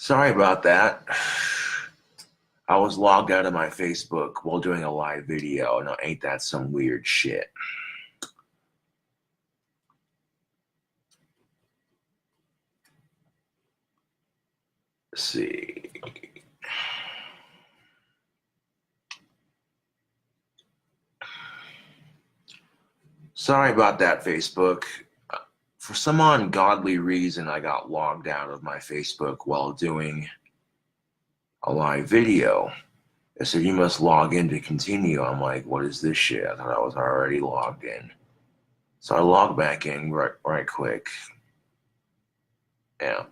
Sorry about that. I was logged out of my Facebook while doing a live video. Now, ain't that some weird shit? Let's see. Sorry about that, Facebook. For some ungodly reason, I got logged out of my Facebook while doing a live video. It said, you must log in to continue. I'm like, what is this shit? I thought I was already logged in. So I logged back in right quick. Yeah.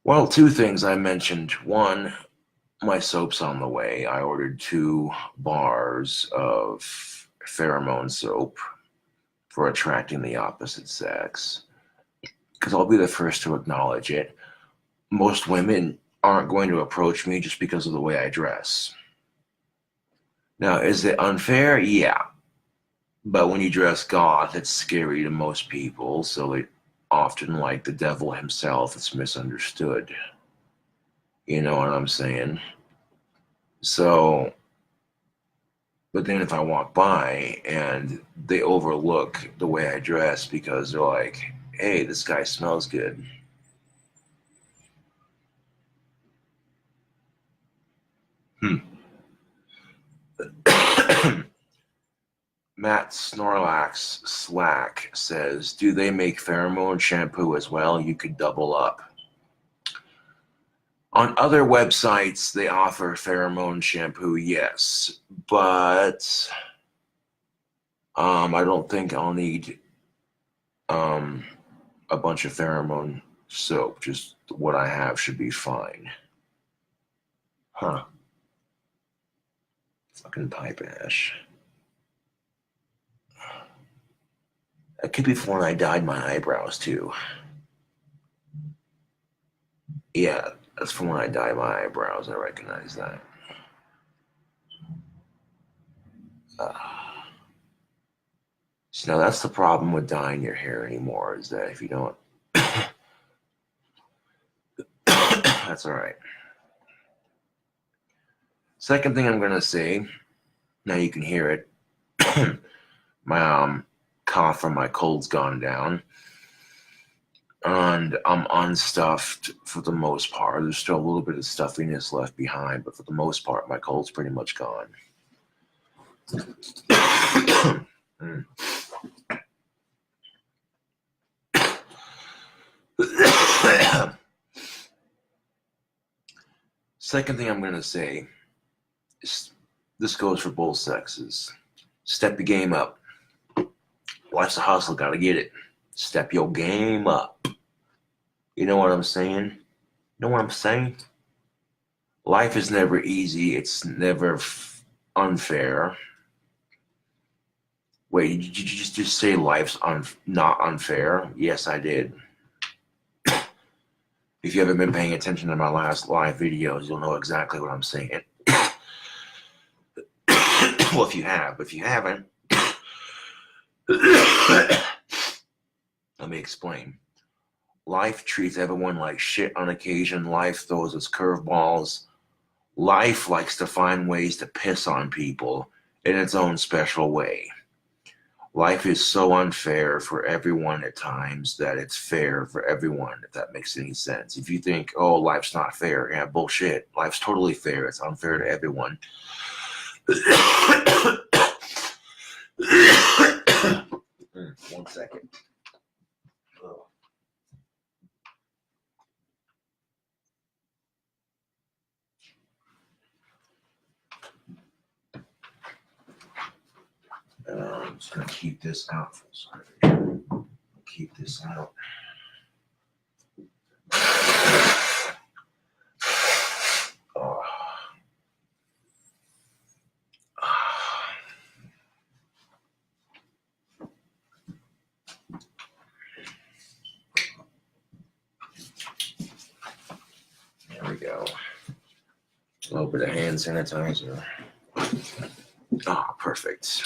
Well, two things I mentioned. One, my soap's on the way. I ordered 2 bars of pheromone soap for attracting the opposite sex. Because I'll be the first to acknowledge it. Most women aren't going to approach me just because of the way I dress. Now, is it unfair? Yeah. But when you dress goth, it's scary to most people, so it often, like the devil himself, it's misunderstood. You know what I'm saying? So, but then if I walk by and they overlook the way I dress because they're like, hey, this guy smells good. Matt Snorlax Slack says, do they make pheromone shampoo as well? You could double up. On other websites, they offer pheromone shampoo, yes, but I don't think I'll need a bunch of pheromone soap. Just what I have should be fine. Huh. Fucking pipe ash. That could be from when I dyed my eyebrows, too. Yeah, that's from when I dyed my eyebrows. I recognize that. So now that's the problem with dyeing your hair anymore, is that if you don't... That's all right. Second thing I'm going to say, now you can hear it. My cough from my cold's gone down. And I'm unstuffed for the most part. There's still a little bit of stuffiness left behind, but for the most part, my cold's pretty much gone. Second thing I'm going to say is this goes for both sexes. Step your game up. Life's a hustle, gotta get it. Step your game up. You know what I'm saying? You know what I'm saying? Life is never easy. It's never unfair. Wait, did you just say life's not unfair? Yes, I did. If you haven't been paying attention to my last live videos, you'll know exactly what I'm saying. Well, if you have, but if you haven't, let me explain. Life treats everyone like shit on occasion. Life throws its curveballs. Life likes to find ways to piss on people in its own special way. Life is so unfair for everyone at times that it's fair for everyone, if that makes any sense. If you think, oh, life's not fair, yeah, bullshit. Life's totally fair. It's unfair to everyone. 1 second. I'm just going to keep this out. Sorry. Keep this out. Oh. There we go. A little bit of hand sanitizer. Ah, perfect.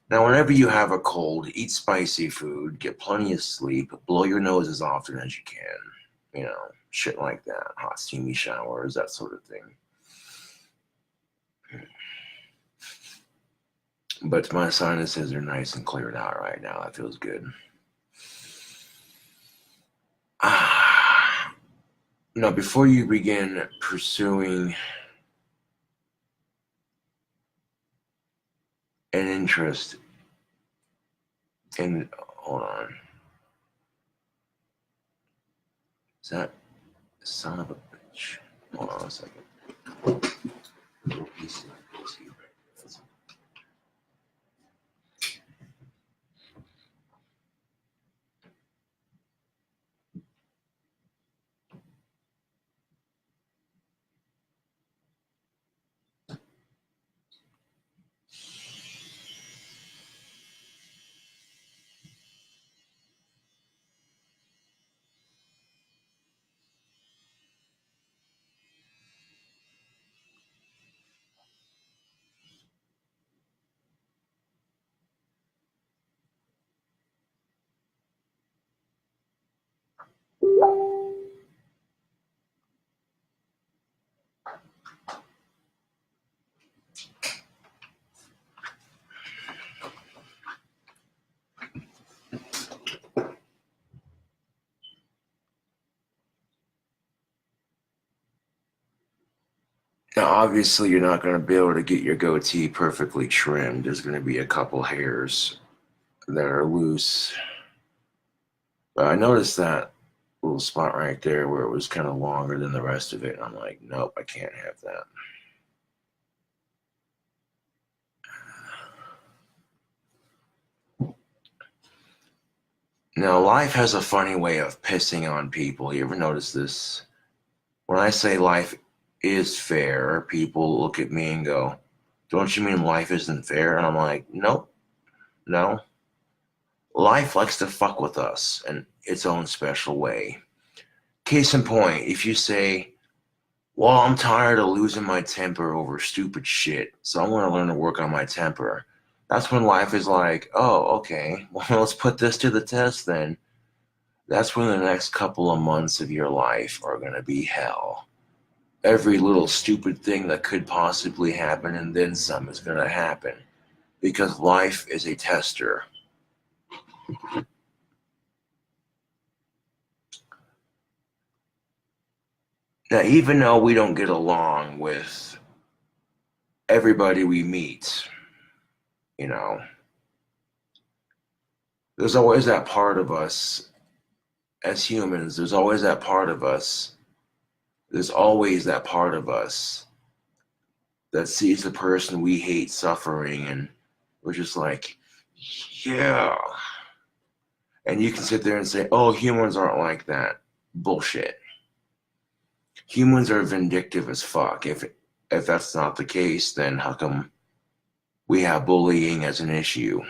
Now, whenever you have a cold, eat spicy food, get plenty of sleep, blow your nose as often as you can. Shit like that. Hot, steamy showers, that sort of thing. But my sinuses are nice and cleared out right now. That feels good. Now, before you begin pursuing an interest in, hold on. Is that son of a bitch? Hold on a second. Now, obviously, you're not going to be able to get your goatee perfectly trimmed. There's going to be a couple hairs that are loose. But I noticed that little spot right there where it was kind of longer than the rest of it. And I'm like, nope, I can't have that. Now, life has a funny way of pissing on people. You ever notice this? When I say life is fair, people look at me and go, don't you mean life isn't fair? And I'm like, nope, no. Life likes to fuck with us in its own special way. Case in point, if you say, well, I'm tired of losing my temper over stupid shit, so I'm going to learn to work on my temper. That's when life is like, oh, okay, well, let's put this to the test then. That's when the next couple of months of your life are going to be hell. Every little stupid thing that could possibly happen and then some is going to happen because life is a tester. Now, even though we don't get along with everybody we meet, there's always that part of us as humans. There's always that part of us that sees the person we hate suffering and we're just like, yeah. And you can sit there and say, oh, humans aren't like that. Bullshit. Humans are vindictive as fuck. If that's not the case, then how come we have bullying as an issue?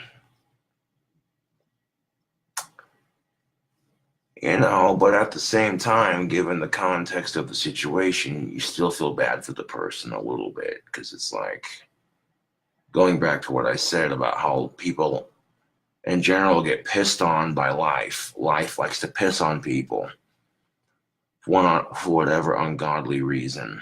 But at the same time, given the context of the situation, you still feel bad for the person a little bit because it's like, going back to what I said about how people in general get pissed on by life. Life likes to piss on people for whatever ungodly reason.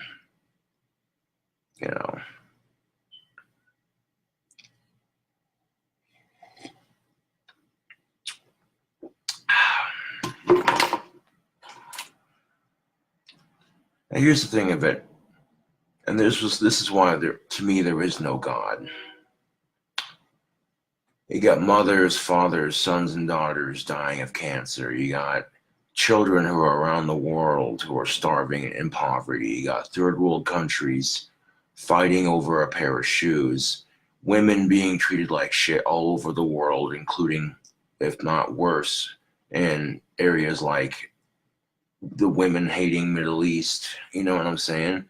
Now here's the thing of it, and this is why to me there is no God. You got mothers, fathers, sons, and daughters dying of cancer. You got children who are around the world who are starving and in poverty. You got third world countries fighting over a pair of shoes. Women being treated like shit all over the world, including, if not worse, in areas like the women-hating Middle East. You know what I'm saying?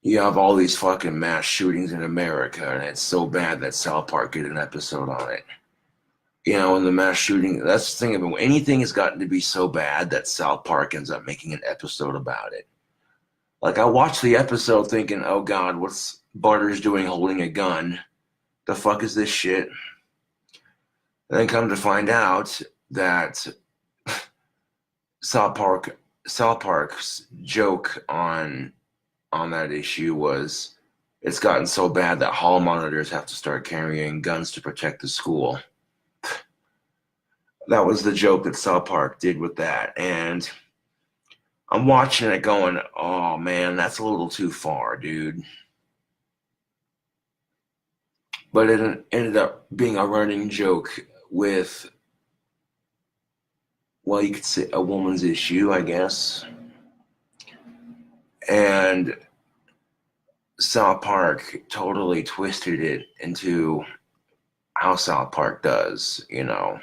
You have all these fucking mass shootings in America, and it's so bad that South Park did an episode on it. And the mass shooting, that's the thing of it. Anything has gotten to be so bad that South Park ends up making an episode about it. Like, I watched the episode thinking, oh God, what's Butters doing holding a gun? The fuck is this shit? And then come to find out that South Park's joke on that issue was it's gotten so bad that hall monitors have to start carrying guns to protect the school. That was the joke that South Park did with that. And I'm watching it going, oh man, that's a little too far, dude. But it ended up being a running joke with, well, you could say a woman's issue, I guess. And South Park totally twisted it into how South Park does, you know.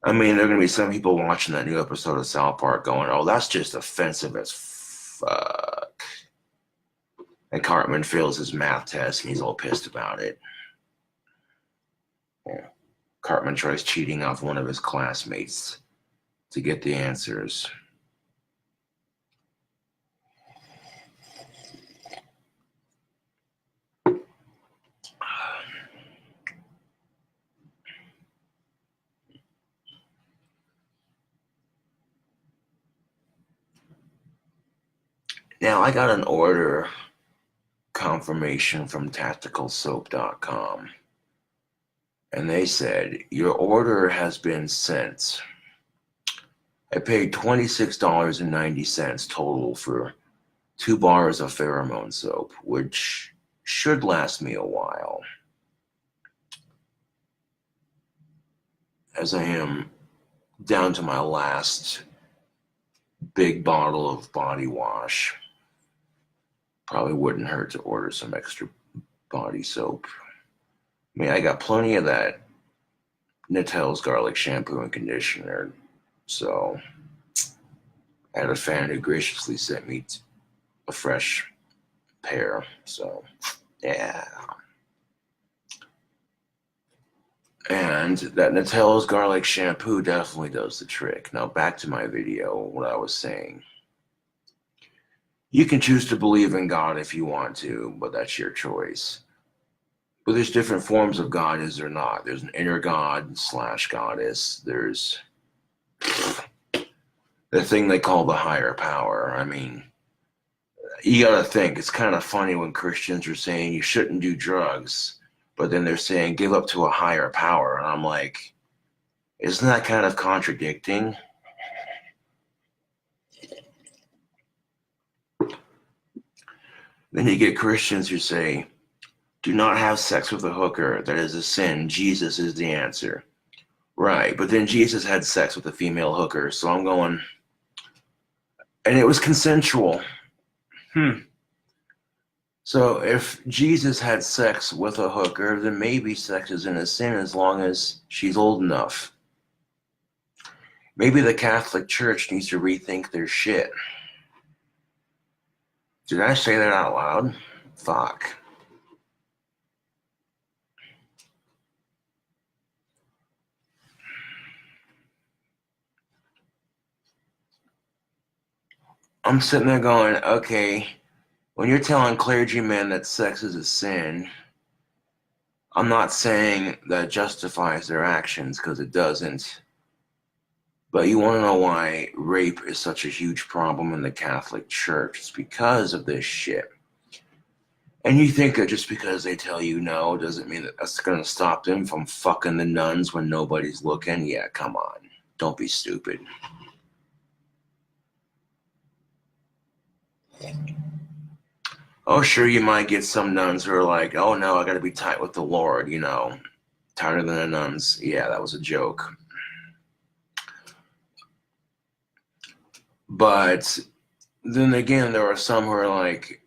I mean, there are going to be some people watching that new episode of South Park going, oh, that's just offensive as fuck. And Cartman fails his math test and he's all pissed about it. Yeah. Cartman tries cheating off one of his classmates to get the answers. Now, I got an order confirmation from tacticalsoap.com, and they said, your order has been sent. I paid $26.90 total for 2 bars of pheromone soap, which should last me a while, as I am down to my last big bottle of body wash. Probably wouldn't hurt to order some extra body soap. I mean, I got plenty of that Nattel's garlic shampoo and conditioner, so I had a fan who graciously sent me a fresh pair, so yeah. And that Nattel's garlic shampoo definitely does the trick. Now back to my video, what I was saying. You can choose to believe in God if you want to, but that's your choice. But there's different forms of God, is there not? There's an inner God / goddess. There's the thing they call the higher power. I mean, you gotta think, it's kind of funny when Christians are saying you shouldn't do drugs, but then they're saying give up to a higher power. And I'm like, isn't that kind of contradicting? Then you get Christians who say, do not have sex with a hooker. That is a sin. Jesus is the answer. Right, but then Jesus had sex with a female hooker. So I'm going, and it was consensual. So if Jesus had sex with a hooker, then maybe sex isn't a sin as long as she's old enough. Maybe the Catholic Church needs to rethink their shit. Did I say that out loud? Fuck. I'm sitting there going, okay, when you're telling clergymen that sex is a sin, I'm not saying that justifies their actions, because it doesn't. But you want to know why rape is such a huge problem in the Catholic Church? It's because of this shit. And you think that just because they tell you no doesn't mean that that's going to stop them from fucking the nuns when nobody's looking? Yeah, come on. Don't be stupid. Oh, sure, you might get some nuns who are like, oh no, I got to be tight with the Lord, you know, tighter than the nuns. Yeah, that was a joke. But then again, there are some who are like,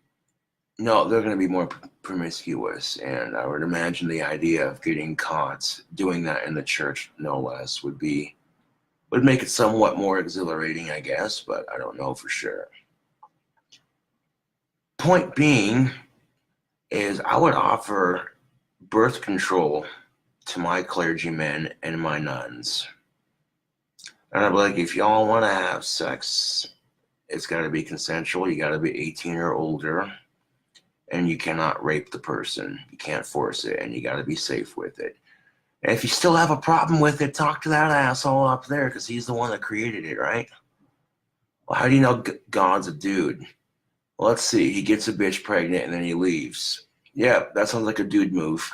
no, they're going to be more promiscuous. And I would imagine the idea of getting caught doing that in the church, no less, would make it somewhat more exhilarating, I guess, but I don't know for sure. Point being is I would offer birth control to my clergymen and my nuns. And I'd be like, if y'all want to have sex, it's got to be consensual. You got to be 18 or older. and you cannot rape the person. You can't force it, and you got to be safe with it. And if you still have a problem with it, talk to that asshole up there, because he's the one that created it, right? Well, how do you know God's a dude? Well, let's see. He gets a bitch pregnant, and then he leaves. Yeah, that sounds like a dude move.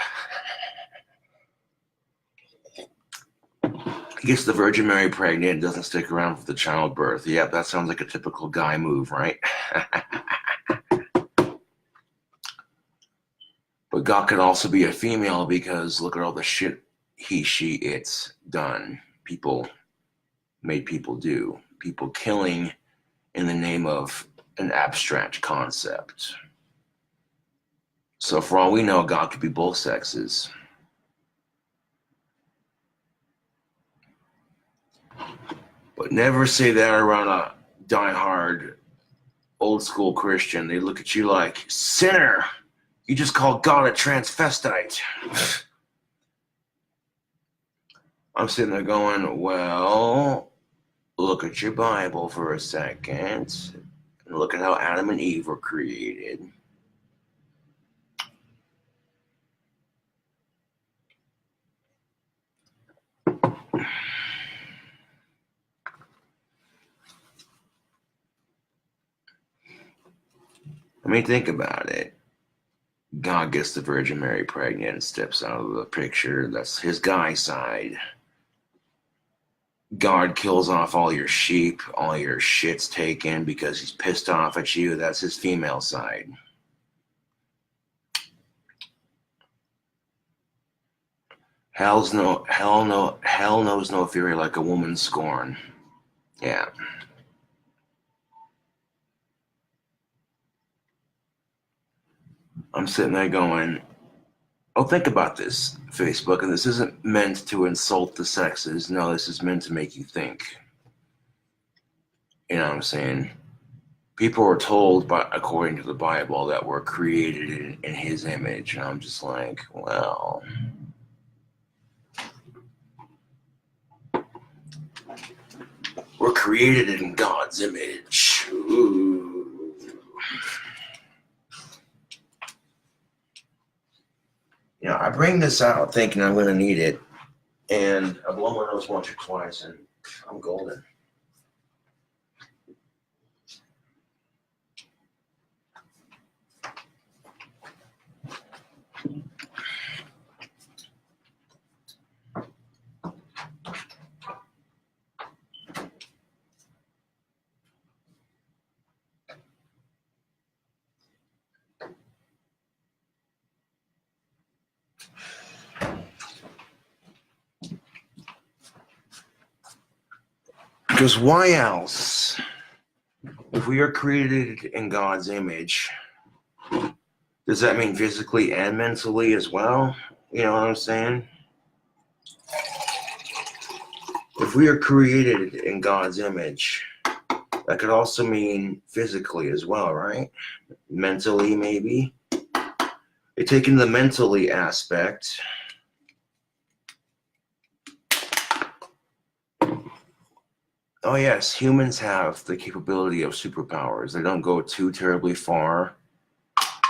He gets the Virgin Mary pregnant and doesn't stick around for the childbirth. Yep, that sounds like a typical guy move, right? But God could also be a female, because look at all the shit he, she, it's done. People made people do. People killing in the name of an abstract concept. So for all we know, God could be both sexes. But never say that around a diehard old school Christian. They look at you like, sinner, you just called God a transvestite. I'm sitting there going, well, look at your Bible for a second, and look at how Adam and Eve were created. I mean, think about it. God gets the Virgin Mary pregnant and steps out of the picture. That's his guy side. God kills off all your sheep, all your shit's taken because he's pissed off at you. That's his female side. Hell knows no fury like a woman's scorn. Yeah. I'm sitting there going, oh, think about this, Facebook, and this isn't meant to insult the sexes. No, this is meant to make you think. You know what I'm saying? People are told, according to the Bible, that we're created in his image. And I'm just like, well, we're created in God's image. Ooh. You know, I bring this out thinking I'm going to need it, and I blow my nose once or twice, and I'm golden. Because why else, if we are created in God's image, does that mean physically and mentally as well? You know what I'm saying? If we are created in God's image, that could also mean physically as well, right? Mentally, maybe. You're taking the mentally aspect. Oh yes, humans have the capability of superpowers. They don't go too terribly far,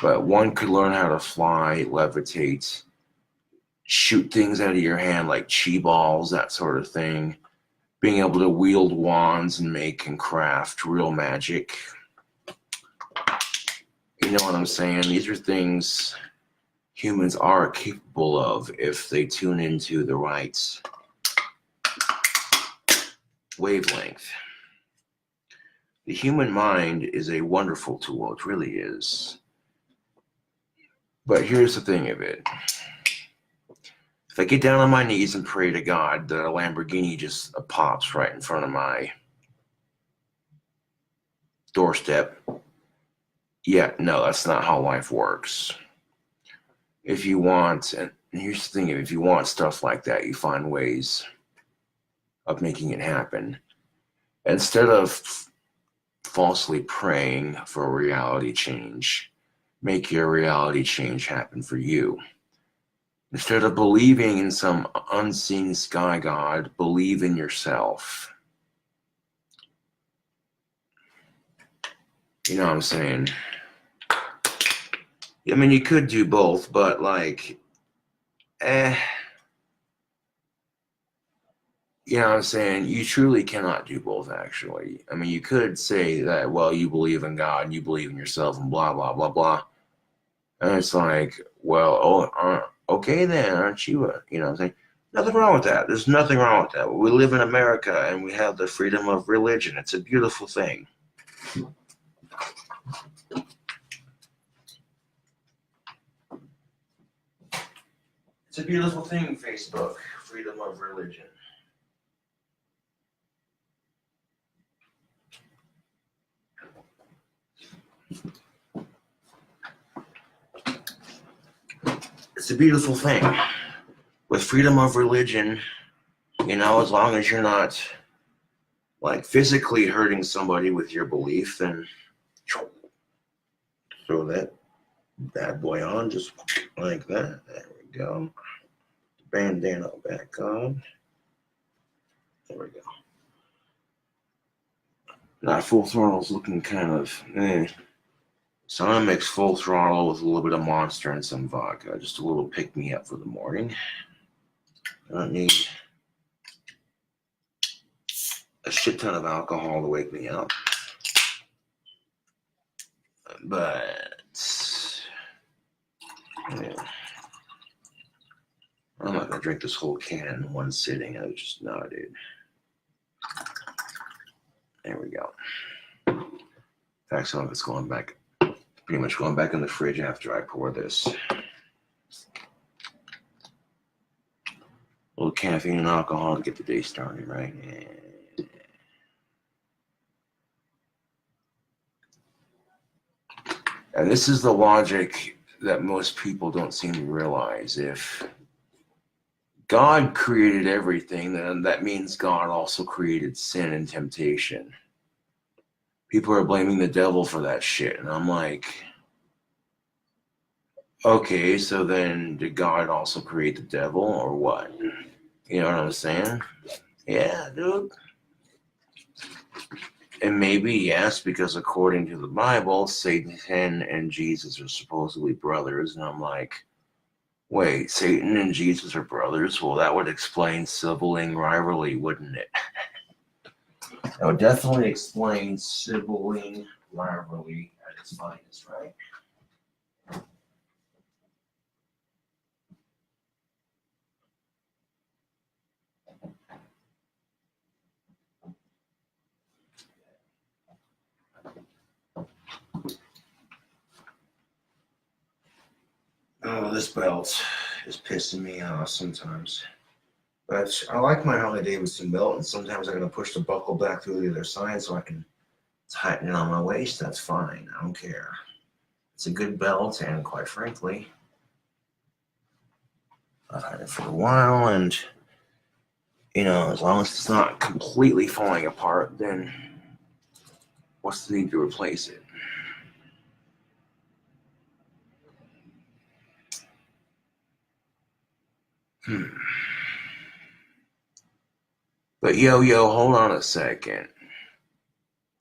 but one could learn how to fly, levitate, shoot things out of your hand like chi balls, that sort of thing. Being able to wield wands and make and craft real magic. You know what I'm saying? These are things humans are capable of if they tune into the right wavelength. The human mind is a wonderful tool. It really is. But here's the thing of it. If I get down on my knees and pray to God that a Lamborghini just pops right in front of my doorstep, yeah, no, that's not how life works. If you want, and here's the thing, if you want stuff like that, you find ways of making it happen. Instead of falsely praying for a reality change, make your reality change happen for you. Instead of believing in some unseen sky god, believe in yourself. You know what I'm saying? I mean, you could do both, but like, you know what I'm saying? You truly cannot do both, actually. I mean, you could say that, well, you believe in God and you believe in yourself and blah, blah, blah, blah. And it's like, well, okay then, aren't you? You know what I'm saying? Nothing wrong with that. There's nothing wrong with that. We live in America and we have the freedom of religion. It's a beautiful thing. It's a beautiful thing, Facebook. Freedom of religion. It's a beautiful thing. With freedom of religion, you know, as long as you're not like physically hurting somebody with your belief, then throw that bad boy on just like that. There we go. Bandana back on. There we go. Now full throttle's looking kind of So I'm gonna mix full throttle with a little bit of Monster and some vodka, just a little pick me up for the morning. I don't need a shit ton of alcohol to wake me up, but yeah. I'm not gonna drink this whole can in one sitting. I was just not, dude. There we go. In fact, some of it's going back, pretty much going back in the fridge after I pour this. A little caffeine and alcohol to get the day started, right? Yeah. And this is the logic that most people don't seem to realize. If God created everything, then that means God also created sin and temptation. People are blaming the devil for that shit. And I'm like, okay, so then did God also create the devil or what? You know what I'm saying? Yeah, dude. And maybe yes, because according to the Bible, Satan and Jesus are supposedly brothers. And I'm like, wait, Satan and Jesus are brothers? Well, that would explain sibling rivalry, wouldn't it? That would definitely explain sibling rivalry at its finest, right? Oh, this belt is pissing me off sometimes. But I like my Harley Davidson belt, and sometimes I'm going to push the buckle back through the other side so I can tighten it on my waist. That's fine. I don't care. It's a good belt, and quite frankly, I've had it for a while, and, you know, as long as it's not completely falling apart, then what's the need to replace it? But yo, hold on a second.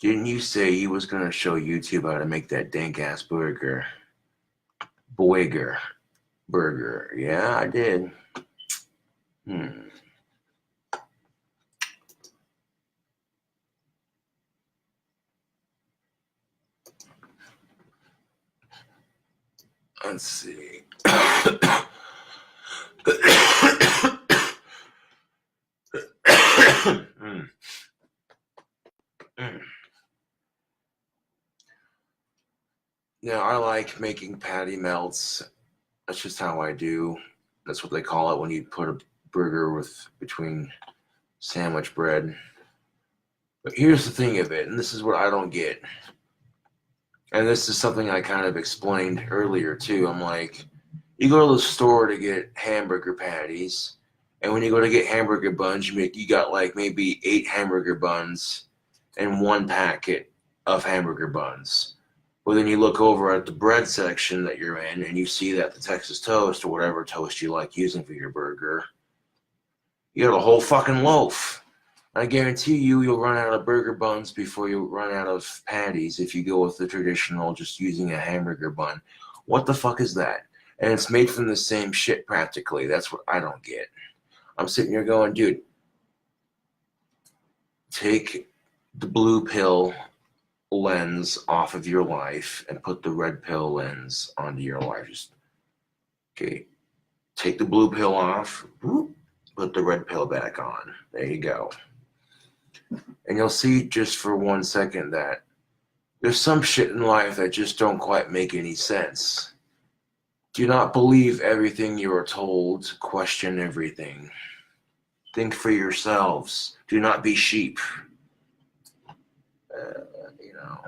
Didn't you say you was going to show YouTube how to make that dank ass burger? Burger. Yeah, I did. Let's see. Yeah, I like making patty melts. That's just how I do. That's what they call it when you put a burger with between sandwich bread. But here's the thing of it, and this is what I don't get. And this is something I kind of explained earlier too. I'm like, you go to the store to get hamburger patties, and when you go to get hamburger buns, you got like maybe 8 hamburger buns and 1 packet of hamburger buns. Well, then you look over at the bread section that you're in, and you see that the Texas toast or whatever toast you like using for your burger, you got a whole fucking loaf. I guarantee you'll run out of burger buns before you run out of patties if you go with the traditional just using a hamburger bun. What the fuck is that? And it's made from the same shit practically. That's what I don't get. I'm sitting here going, dude, take the blue pill lens off of your life and put the red pill lens onto your life. Just, okay, take the blue pill off, whoop, put the red pill back on. There you go. And you'll see just for 1 second that there's some shit in life that just don't quite make any sense. Do not believe everything you are told. Question everything. Think for yourselves. Do not be sheep. You know.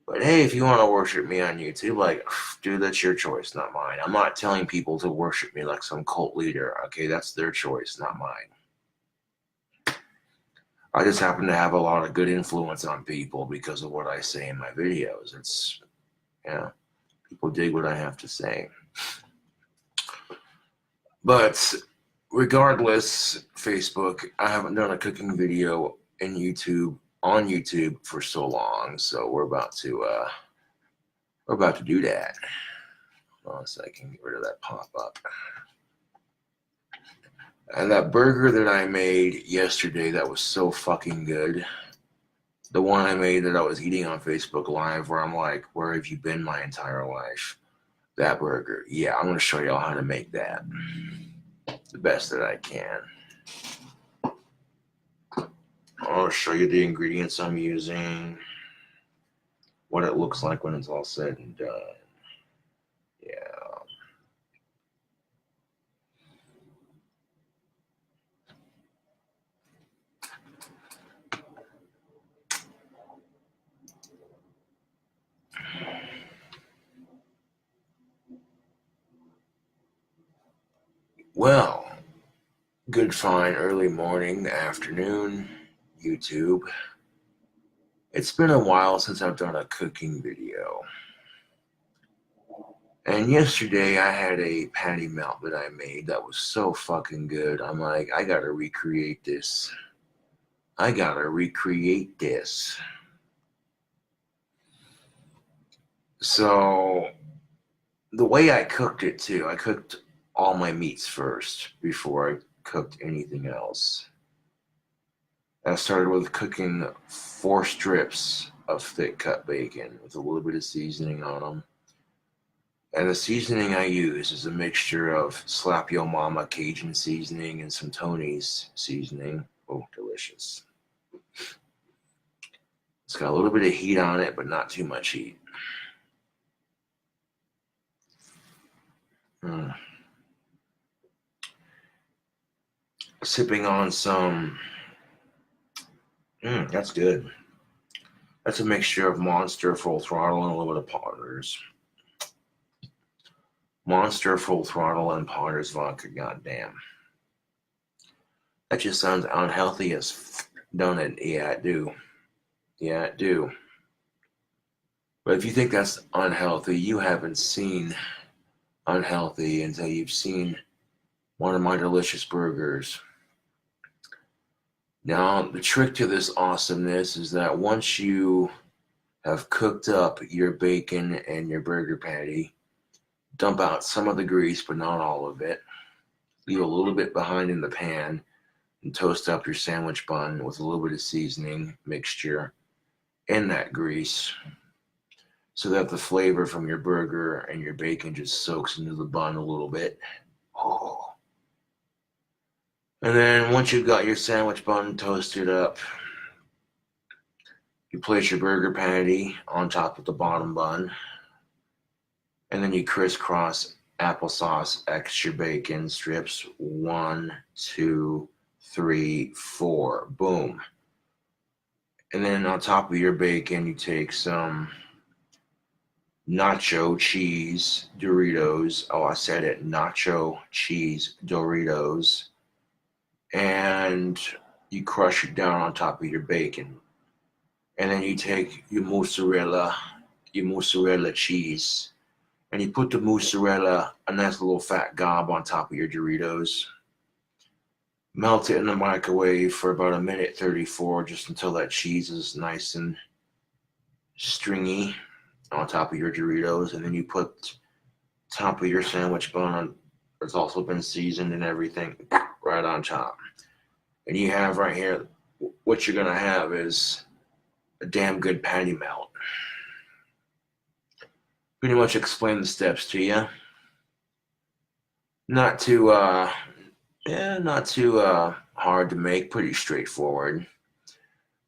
But hey, if you want to worship me on YouTube, like, dude, that's your choice, not mine. I'm not telling people to worship me like some cult leader. Okay, that's their choice, not mine. I just happen to have a lot of good influence on people because of what I say in my videos. It's, yeah, people dig what I have to say. But regardless, Facebook, I haven't done a cooking video on YouTube for so long, so we're about to do that. Hold on a second, get rid of that pop-up. And that burger that I made yesterday, that was so fucking good. The one I made that I was eating on Facebook Live, where I'm like, where have you been my entire life? That burger. Yeah, I'm going to show y'all how to make that. The best that I can. I'll show you the ingredients I'm using. What it looks like when it's all said and done. Yeah. Well, good fine early morning, afternoon, YouTube. It's been a while since I've done a cooking video. And yesterday I had a patty melt that I made that was so fucking good. I'm like, I gotta recreate this. So the way I cooked it too, I cooked all my meats first before I cooked anything else. I started with cooking 4 strips of thick cut bacon with a little bit of seasoning on them. And the seasoning I use is a mixture of Slap Yo Mama Cajun seasoning and some Tony's seasoning. Oh, delicious. It's got a little bit of heat on it, but not too much heat. Sipping on some, that's good. That's a mixture of Monster, Full Throttle, and a little bit of Potter's. Monster, Full Throttle, and Potter's vodka, goddamn. That just sounds unhealthy as don't it? Yeah, it do. Yeah, it do. But if you think that's unhealthy, you haven't seen unhealthy until you've seen one of my delicious burgers. Now, the trick to this awesomeness is that once you have cooked up your bacon and your burger patty, dump out some of the grease, but not all of it. Leave a little bit behind in the pan and toast up your sandwich bun with a little bit of seasoning mixture in that grease so that the flavor from your burger and your bacon just soaks into the bun a little bit. Oh. And then once you've got your sandwich bun toasted up, you place your burger patty on top of the bottom bun, and then you crisscross applesauce extra bacon strips. 1, 2, 3, 4. Boom. And then on top of your bacon, you take some nacho cheese Doritos. Oh, I said it. Nacho cheese Doritos. And you crush it down on top of your bacon. And then you take your mozzarella cheese, and you put the mozzarella, a nice little fat gob on top of your Doritos. Melt it in the microwave for about 1:34, just until that cheese is nice and stringy. on top of your Doritos, and then you put top of your sandwich bun on. It's also been seasoned and everything right on top. And you have right here, what you're gonna have is a damn good patty melt. Pretty much explain the steps to you. Not too hard to make, pretty straightforward.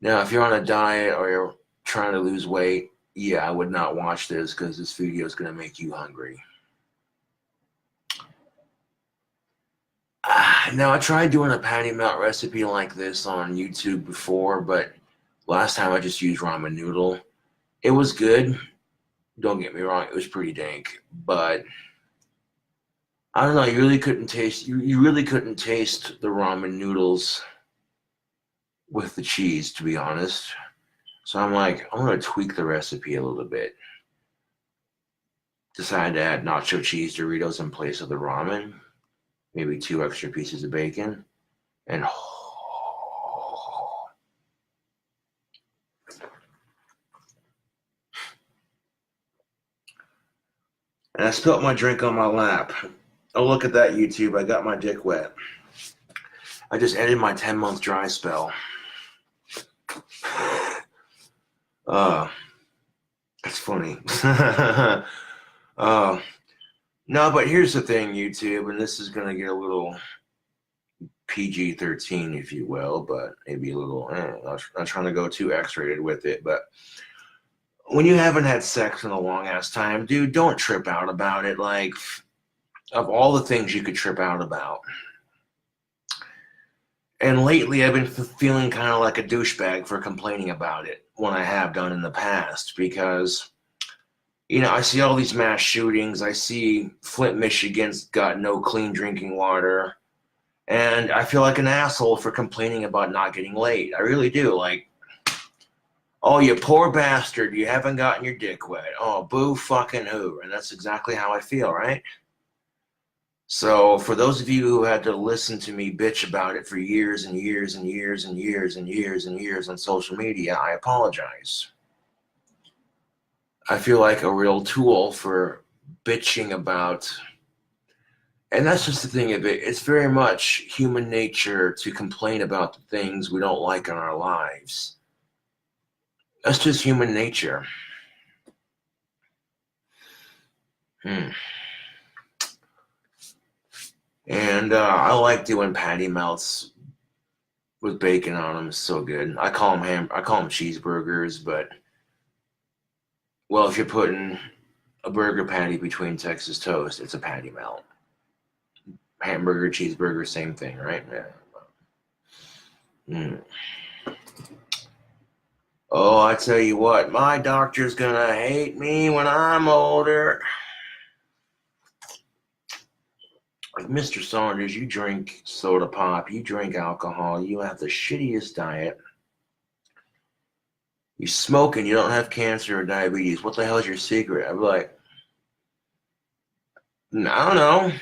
Now, if you're on a diet or you're trying to lose weight, yeah, I would not watch this because this video is going to make you hungry. Now, I tried doing a patty melt recipe like this on YouTube before, but last time I just used ramen noodle. It was good. Don't get me wrong, it was pretty dank, but I don't know, you really couldn't taste the ramen noodles with the cheese, to be honest. So I'm like, I'm gonna tweak the recipe a little bit. Decided to add nacho cheese Doritos in place of the ramen, maybe 2 extra pieces of bacon, and I spilt my drink on my lap. Oh, look at that, YouTube. I got my dick wet. I just ended my 10-month dry spell. That's funny. No, but here's the thing, YouTube, and this is going to get a little PG-13, if you will, but maybe a little, I'm not trying to go too X-rated with it, but when you haven't had sex in a long-ass time, dude, don't trip out about it. Like, of all the things you could trip out about. And lately, I've been feeling kind of like a douchebag for complaining about it when I have done in the past, because, you know, I see all these mass shootings. I see Flint, Michigan's got no clean drinking water. And I feel like an asshole for complaining about not getting laid. I really do. Like, oh, you poor bastard, you haven't gotten your dick wet. Oh, boo fucking who. And that's exactly how I feel, right? So for those of you who had to listen to me bitch about it for years and years and years and years and years and years on social media, I apologize. I feel like a real tool for bitching about, and that's just the thing of it. It's very much human nature to complain about the things we don't like in our lives. That's just human nature. And I like doing patty melts with bacon on them. It's so good. I call them cheeseburgers, but well, if you're putting a burger patty between Texas toast, it's a patty melt. Hamburger, cheeseburger, same thing, right? Yeah. Oh, I tell you what, my doctor's gonna hate me when I'm older. Like, Mr. Saunders, you drink soda pop, you drink alcohol, you have the shittiest diet. You smoke and you don't have cancer or diabetes. What the hell is your secret? I'm like, I don't know.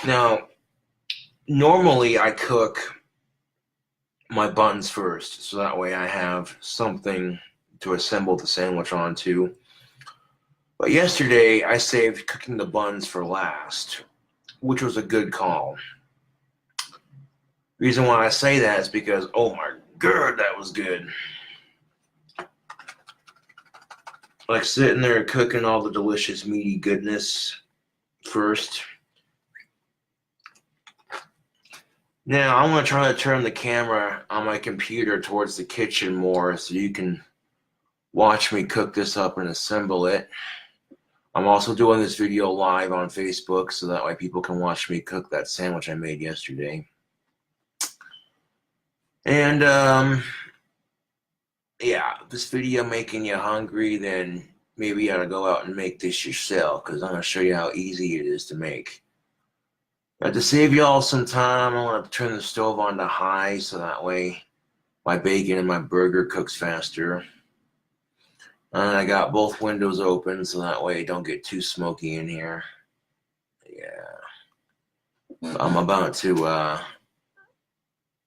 Now, normally I cook my buns first, so that way I have something to assemble the sandwich onto. But yesterday I saved cooking the buns for last, which was a good call. Reason why I say that is because, oh my god, that was good. Like sitting there cooking all the delicious meaty goodness first. Now I'm going to try to turn the camera on my computer towards the kitchen more so you can watch me cook this up and assemble it. I'm also doing this video live on Facebook so that way people can watch me cook that sandwich I made yesterday. And yeah, if this video making you hungry, then maybe you ought to go out and make this yourself, because I'm going to show you how easy it is to make. But to save y'all some time, I want to turn the stove on to high so that way my bacon and my burger cooks faster. And I got both windows open so that way it don't get too smoky in here. Yeah. I'm about to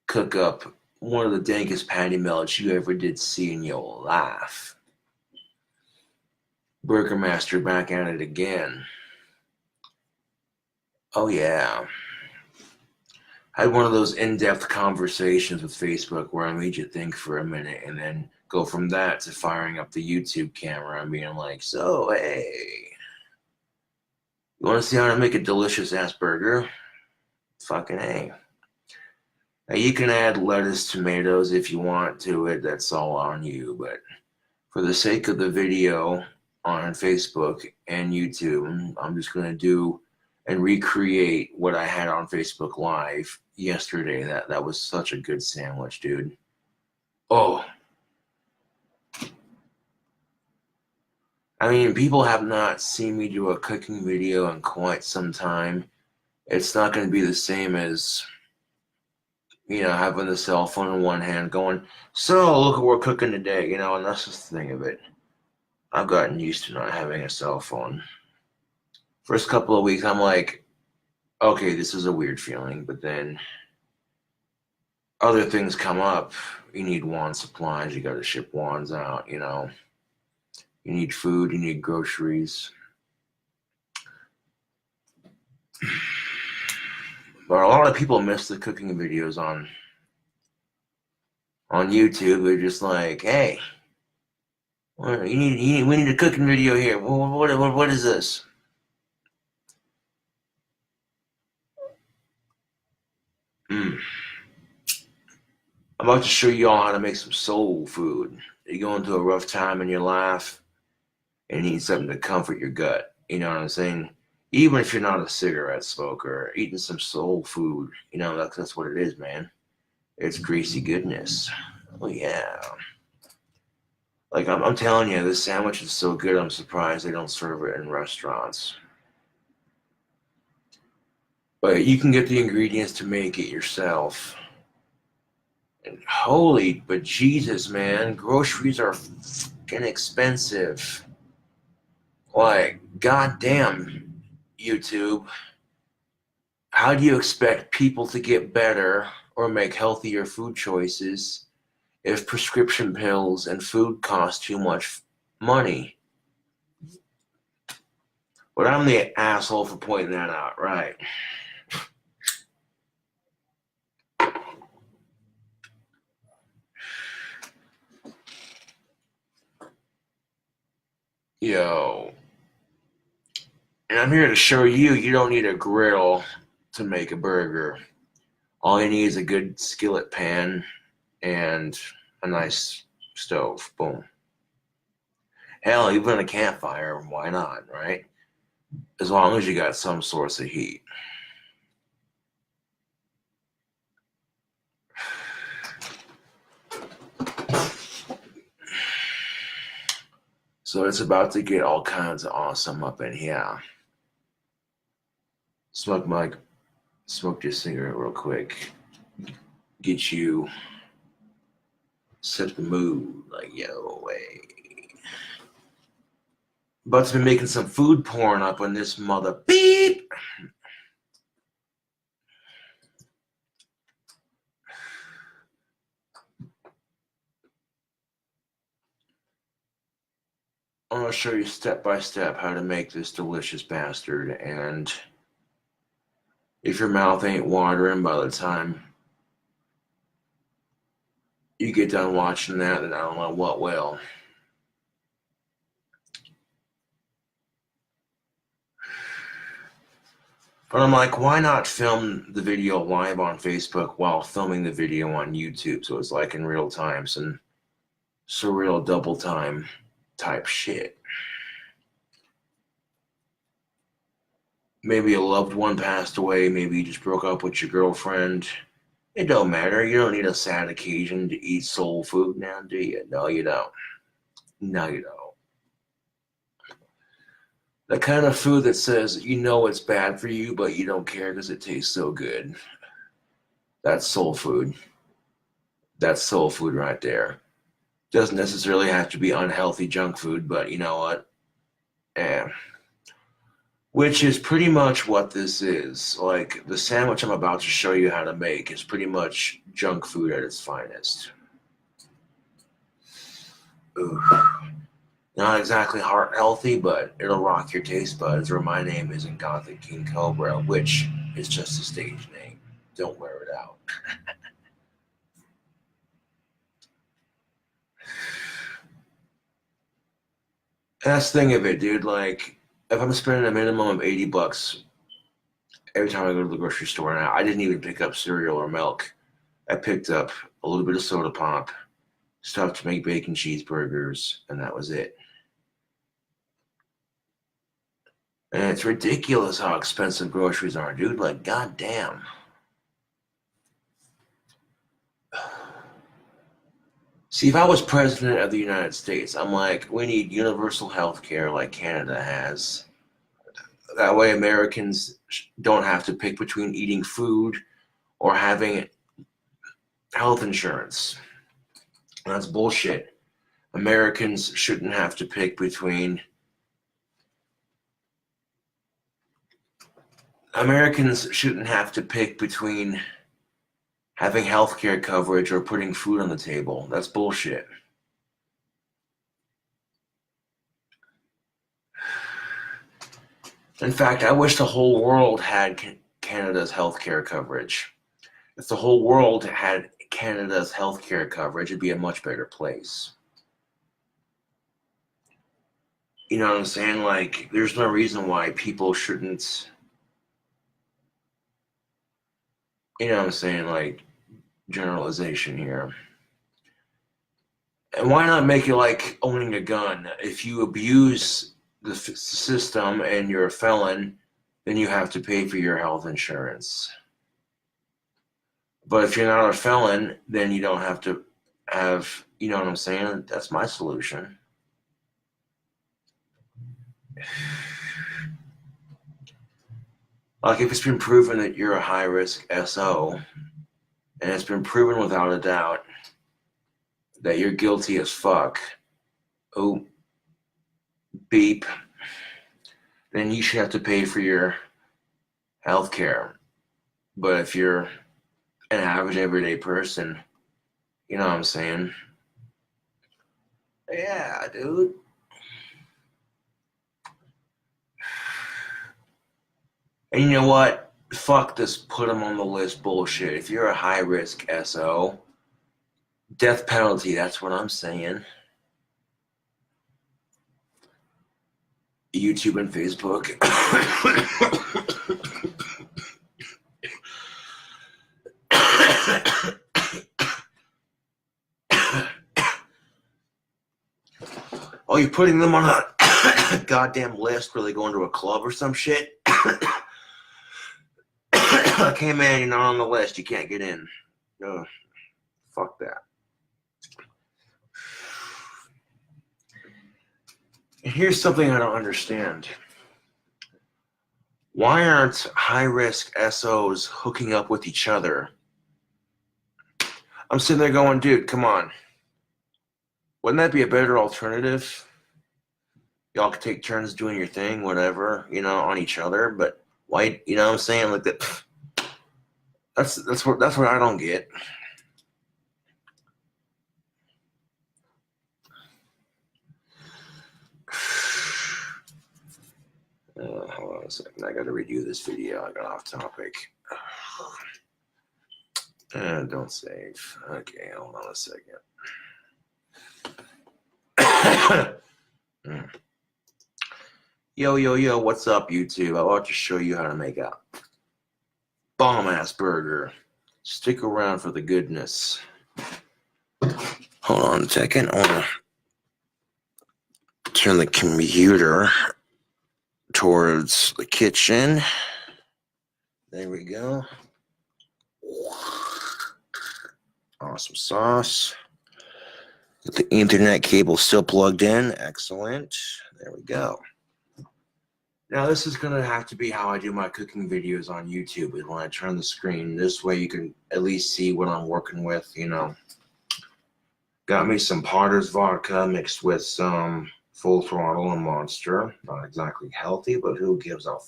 cook up one of the dankest patty melts you ever did see in your life. Burger Master back at it again. Oh yeah. I had one of those in-depth conversations with Facebook where I made you think for a minute and then go from that to firing up the YouTube camera and being like, so, hey, you want to see how to make a delicious-ass burger? Fucking hey. Now, you can add lettuce, tomatoes if you want to it. That's all on you. But for the sake of the video on Facebook and YouTube, I'm just going to do and recreate what I had on Facebook Live yesterday. That was such a good sandwich, dude. Oh. I mean, people have not seen me do a cooking video in quite some time. It's not going to be the same as, having the cell phone in one hand going, so look what we're cooking today, and that's just the thing of it. I've gotten used to not having a cell phone. First couple of weeks, I'm like, okay, this is a weird feeling, but then other things come up. You need wand supplies, you got to ship wands out, You need food, you need groceries. But a lot of people miss the cooking videos on YouTube. They're just like, hey, we need a cooking video here. What is this? I'm about to show you all how to make some soul food. You're going through a rough time in your life and you need something to comfort your gut. You know what I'm saying? Even if you're not a cigarette smoker, eating some soul food, that's what it is, man. It's greasy goodness. Oh, yeah. Like, I'm telling you, this sandwich is so good, I'm surprised they don't serve it in restaurants. But you can get the ingredients to make it yourself. And holy bejesus, man, groceries are fucking expensive. Like, goddamn, YouTube. How do you expect people to get better or make healthier food choices if prescription pills and food cost too much money? But I'm the asshole for pointing that out, right? Yo. And I'm here to show you don't need a grill to make a burger. All you need is a good skillet pan and a nice stove. Boom. Hell, even a campfire, why not, right? As long as you got some source of heat. So it's about to get all kinds of awesome up in here. Smoke your cigarette real quick. Get you set the mood, like, yo, hey. About to be making some food porn up on this mother beep. I'm going to show you step by step how to make this delicious bastard, and if your mouth ain't watering by the time you get done watching that, then I don't know what will. But I'm like, why not film the video live on Facebook while filming the video on YouTube? So it's like in real time, some surreal double time type shit. Maybe a loved one passed away. Maybe you just broke up with your girlfriend. It don't matter. You don't need a sad occasion to eat soul food now, do you? No, you don't. No, you don't. The kind of food that says it's bad for you, but you don't care because it tastes so good. That's soul food. That's soul food right there. Doesn't necessarily have to be unhealthy junk food, but you know what? Which is pretty much what this is. Like, the sandwich I'm about to show you how to make is pretty much junk food at its finest. Ooh. Not exactly heart healthy, but it'll rock your taste buds, or my name isn't Gothic King Cobra, which is just a stage name. Don't wear it out. That's the thing of it, dude. Like, if I'm spending a minimum of $80 every time I go to the grocery store now, I didn't even pick up cereal or milk. I picked up a little bit of soda pop, stuff to make bacon cheeseburgers, and that was it. And it's ridiculous how expensive groceries are, dude. Like, goddamn. See, if I was president of the United States, I'm like, we need universal health care like Canada has. That way Americans don't have to pick between eating food or having health insurance. That's bullshit. Americans shouldn't have to pick between having healthcare coverage or putting food on the table. That's bullshit. In fact, I wish the whole world had Canada's healthcare coverage. If the whole world had Canada's healthcare coverage, it'd be a much better place. You know what I'm saying? Like, there's no reason why people shouldn't, you know what I'm saying? Like, generalization here. And why not make it like owning a gun? If you abuse the system and you're a felon, then you have to pay for your health insurance. But if you're not a felon, then you don't have to have, you know what I'm saying? That's my solution. Like, if it's been proven that you're a high-risk SO, and it's been proven without a doubt that you're guilty as fuck, oh, beep, then you should have to pay for your health care. But if you're an average everyday person, you know what I'm saying? Yeah, dude. And you know what? Fuck this put them on the list bullshit. If you're a high risk SO, death penalty, that's what I'm saying. YouTube and Facebook. Oh, you're putting them on a goddamn list where they go into a club or some shit? Okay, man, you're not on the list. You can't get in. No, fuck that. And here's something I don't understand. Why aren't high-risk SOs hooking up with each other? I'm sitting there going, dude, come on. Wouldn't that be a better alternative? Y'all could take turns doing your thing, whatever, you know, on each other. But why, you know what I'm saying? Like that. That's what I don't get. Hold on a second. I got to redo this video. I got off topic. Don't save. Okay, hold on a second. Yo, what's up, YouTube? I want to show you how to make a bomb-ass burger. Stick around for the goodness. Hold on a second. I want to turn the computer towards the kitchen. There we go. Awesome sauce. Get the Ethernet cable still plugged in. Excellent. There we go. Now this is going to have to be how I do my cooking videos on YouTube, is when I turn the screen. This way you can at least see what I'm working with, you know. Got me some Potter's vodka mixed with some full throttle and monster. Not exactly healthy, but who gives a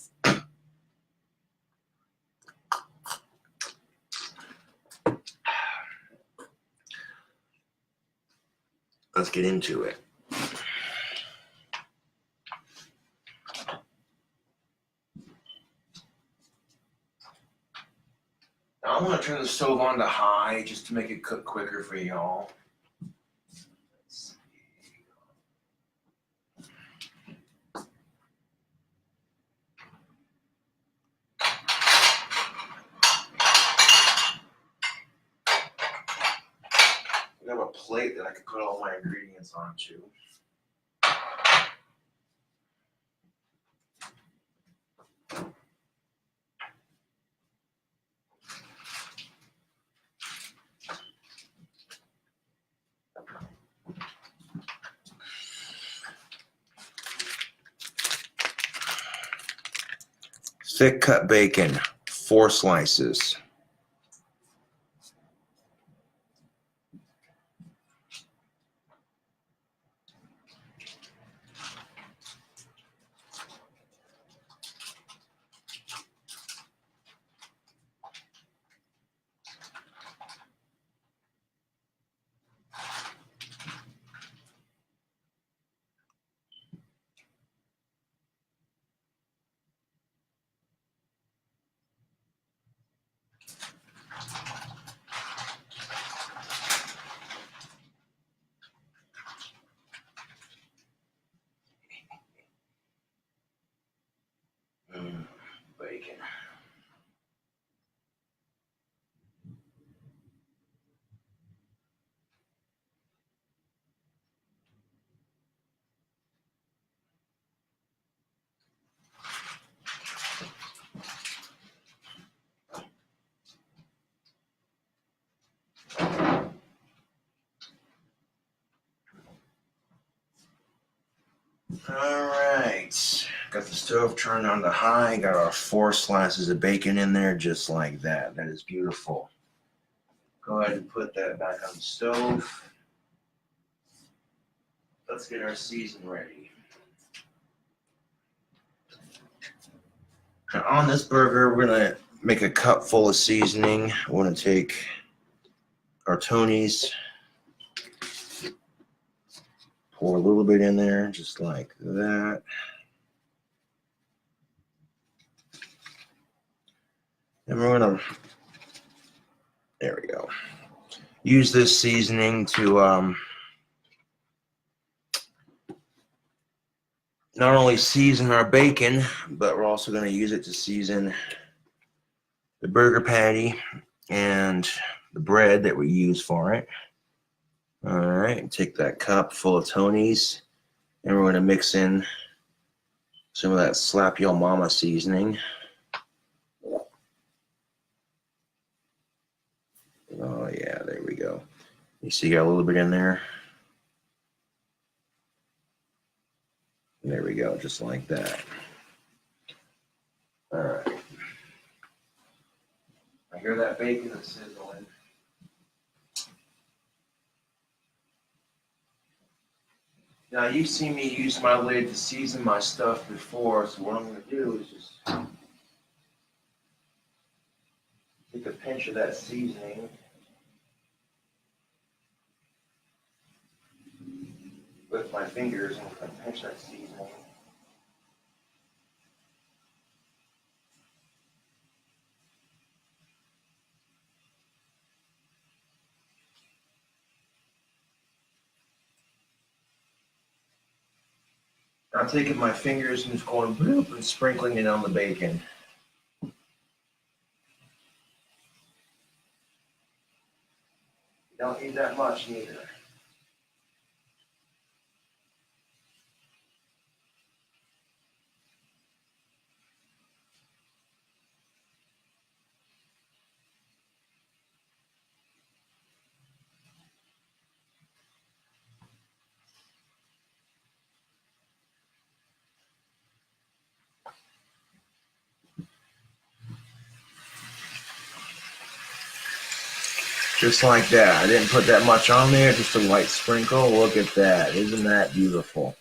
Let's get into it. Now I'm going to turn the stove on to high just to make it cook quicker for y'all. I have a plate that I can put all my ingredients onto. Thick cut bacon, 4 slices. Bacon. Alright, got the stove turned on to high, got our 4 slices of bacon in there just like that. That is beautiful. Go ahead and put that back on the stove. Let's get our season ready. Now on this burger, we're going to make a cup full of seasoning. We're going to take our Tony's, pour a little bit in there, just like that. And we're going to, there we go. Use this seasoning to not only season our bacon, but we're also going to use it to season the burger patty and the bread that we use for it. All right, take that cup full of Tony's, and we're going to mix in some of that Slap Yo Mama seasoning. Oh yeah, there we go. You see, got a little bit in there. There we go, just like that. All right. I hear that bacon is sizzling. Now, you've seen me use my lid to season my stuff before, so what I'm going to do is just take a pinch of that seasoning with my fingers and pinch that seasoning. I'm taking my fingers and just going bloop and sprinkling it on the bacon. You don't need that much neither. Just like that. I didn't put that much on there, just a light sprinkle. Look at that. Isn't that beautiful?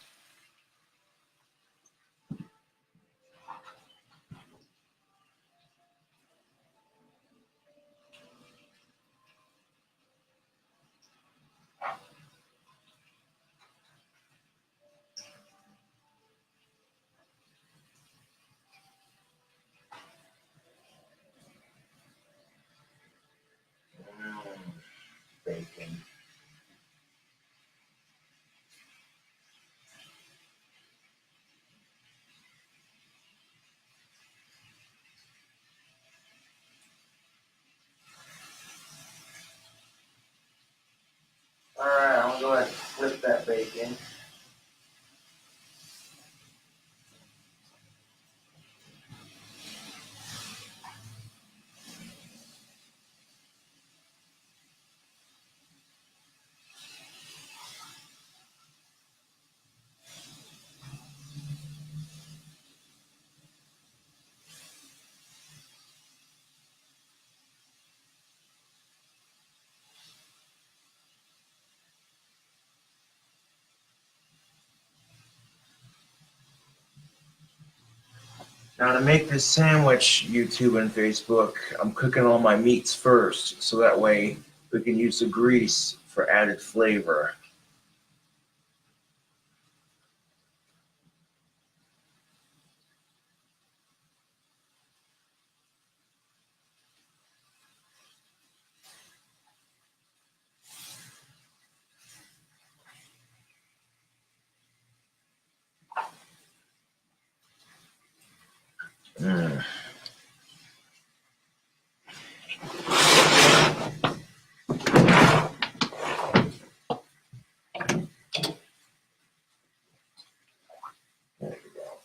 Now to make this sandwich, YouTube and Facebook, I'm cooking all my meats first, so that way we can use the grease for added flavor. Mm. There you go.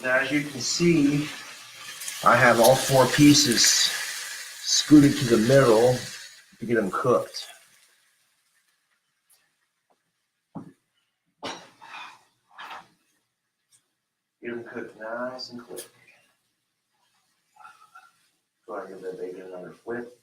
Now, as you can see, I have all 4 pieces scooted to the middle to get them cooked. Get them cooked nice and quick. Go ahead and give that bacon another flip.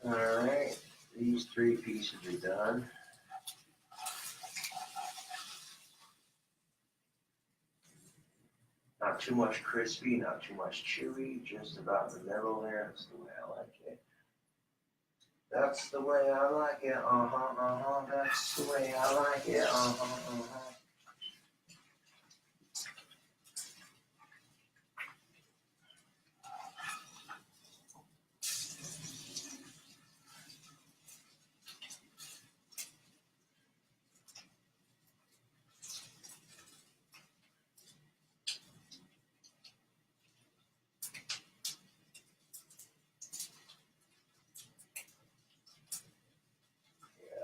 All right, these 3 pieces are done. Not too much crispy, not too much chewy, just about the middle there. That's the way I like it. That's the way I like it. That's the way I like it.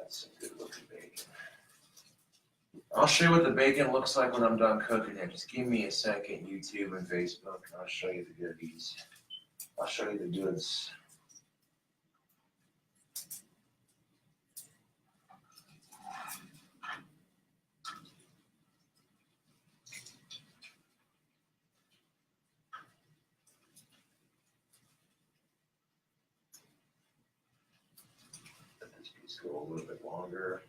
That's a good looking bacon. I'll show you what the bacon looks like when I'm done cooking it. Just give me a second, YouTube and Facebook, and I'll show you the goodies. I'll show you the goods. Let's go a little bit longer.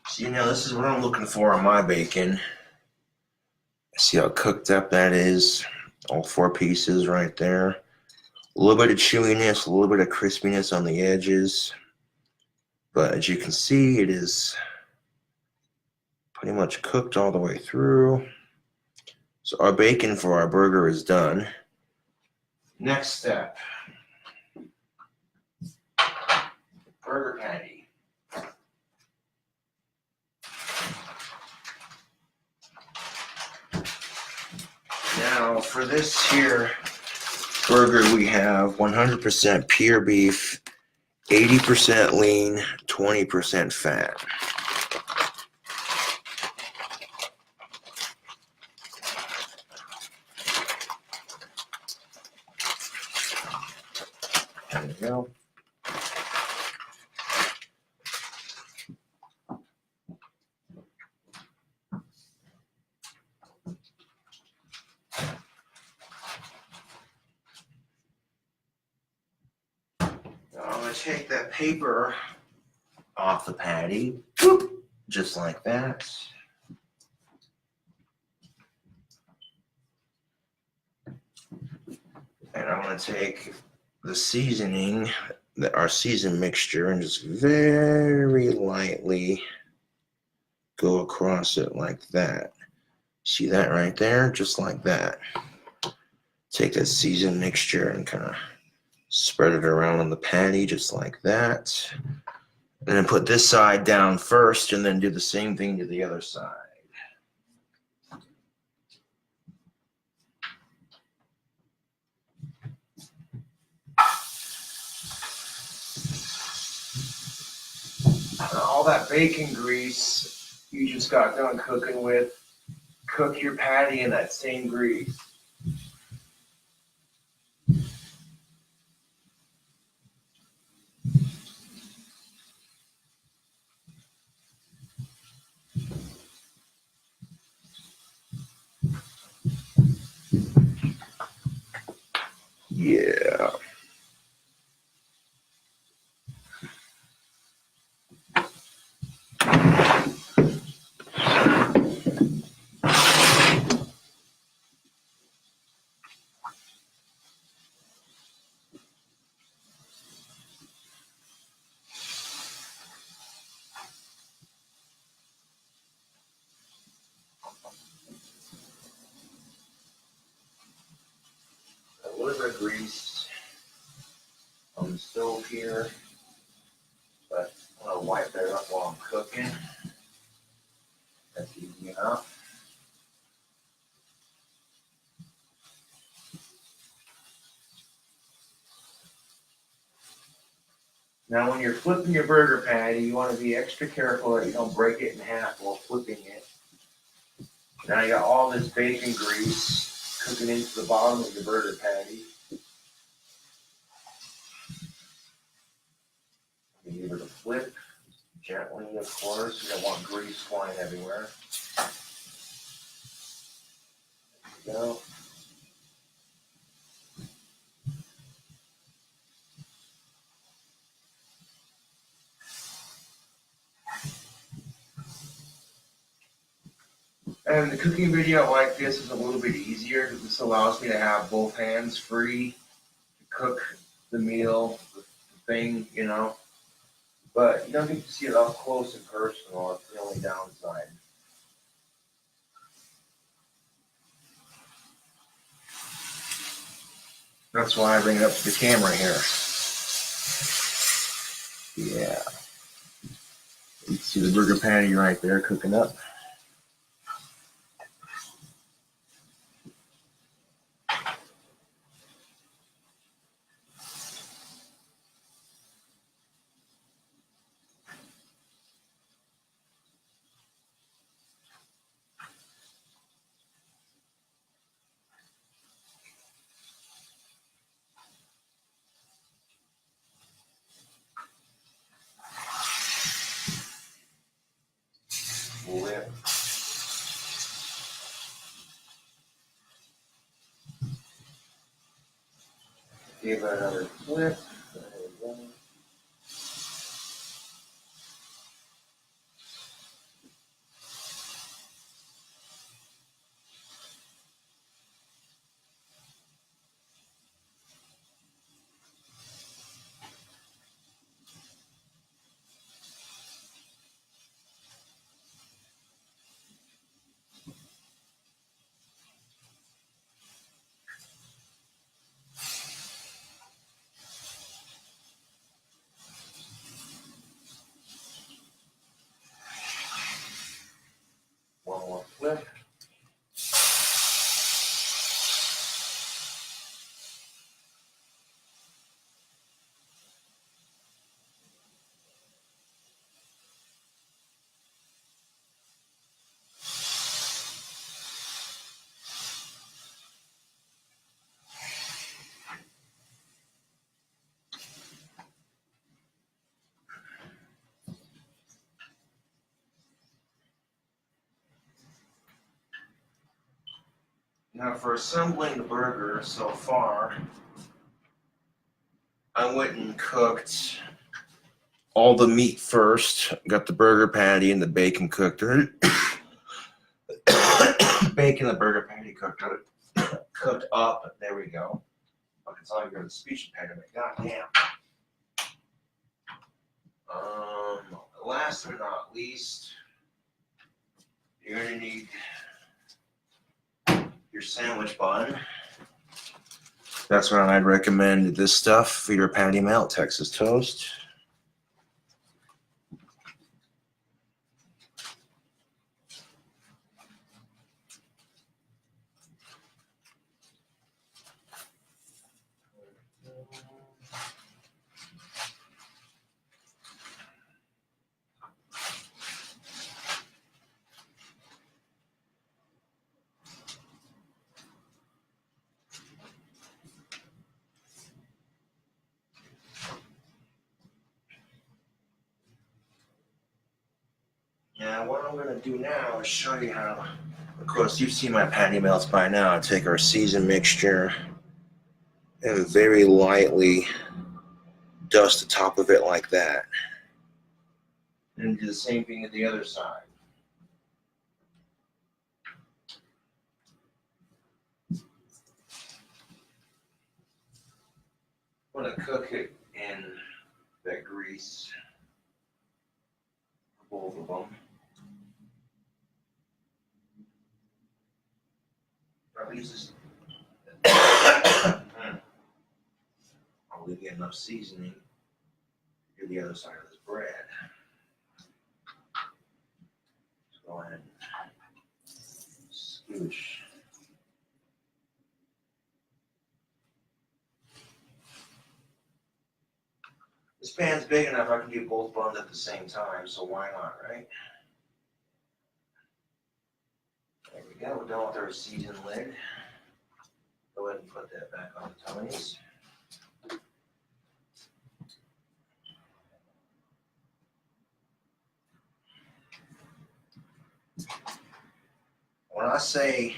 So, this is what I'm looking for on my bacon. See how cooked up that is? All 4 pieces right there. A little bit of chewiness, a little bit of crispiness on the edges. But as you can see, it is pretty much cooked all the way through. So our bacon for our burger is done. Next step. Burger patty. Now for this here burger, we have 100% pure beef, 80% lean, 20% fat. There we go. I'm going to take that paper off the patty, just like that. And I'm going to take the seasoning, our seasoned mixture, and just very lightly go across it like that. See that right there? Just like that. Take that seasoned mixture and kind of spread it around on the patty just like that. And then put this side down first and then do the same thing to the other side. All that bacon grease you just got done cooking with, cook your patty in that same grease. Yeah. A little bit of grease on the stove here, but I'm going to wipe that up while I'm cooking. That's easy enough. Now when you're flipping your burger patty, you want to be extra careful that you don't break it in half while flipping it. Now you got all this bacon grease cooking into the bottom of your burger patty. You give it a flip gently, of course. You don't want grease flying everywhere. There you go. And the cooking video like this is a little bit easier. This allows me to have both hands free to cook the meal, the thing, But you don't get to see it up close and personal. It's the only downside. That's why I bring it up to the camera here. Yeah. You can see the burger patty right there cooking up. Give it another flip. There we go. One more flip. Now for assembling the burger so far, I went and cooked all the meat first. Got the burger patty and the bacon cooked. Bacon, the burger patty cooked up. There we go. Fucking saw you got a speech impediment. God damn. Last but not least, you're gonna need your sandwich bun. That's when I'd recommend this stuff for your patty melt, Texas toast. Now, what I'm going to do now is show you how, of course, you've seen my patty melts by now. I take our seasoned mixture and very lightly dust the top of it like that. And do the same thing at the other side. I'm going to cook it in that grease, both of them. Probably use this. I'll leave you enough seasoning to do the other side of this bread. Just go ahead and scooch. This pan's big enough I can do both buns at the same time, so why not, right? There we go, we're done with our seasoned lid. Go ahead and put that back on the tongues. When I say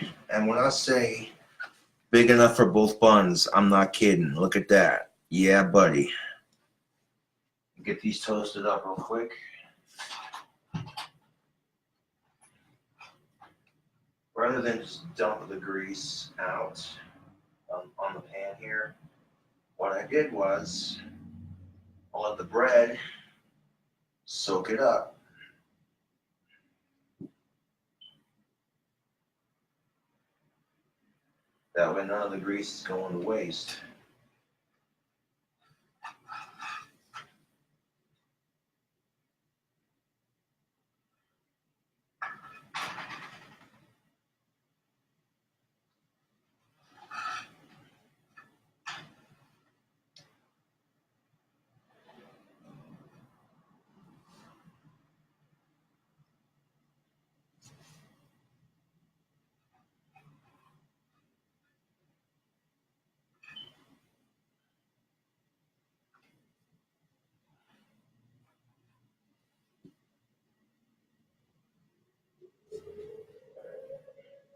big enough for both buns, I'm not kidding. Look at that. Yeah, buddy. Get these toasted up real quick. Rather than just dump the grease out on the pan here, what I did was I'll let the bread soak it up. That way none of the grease is going to waste.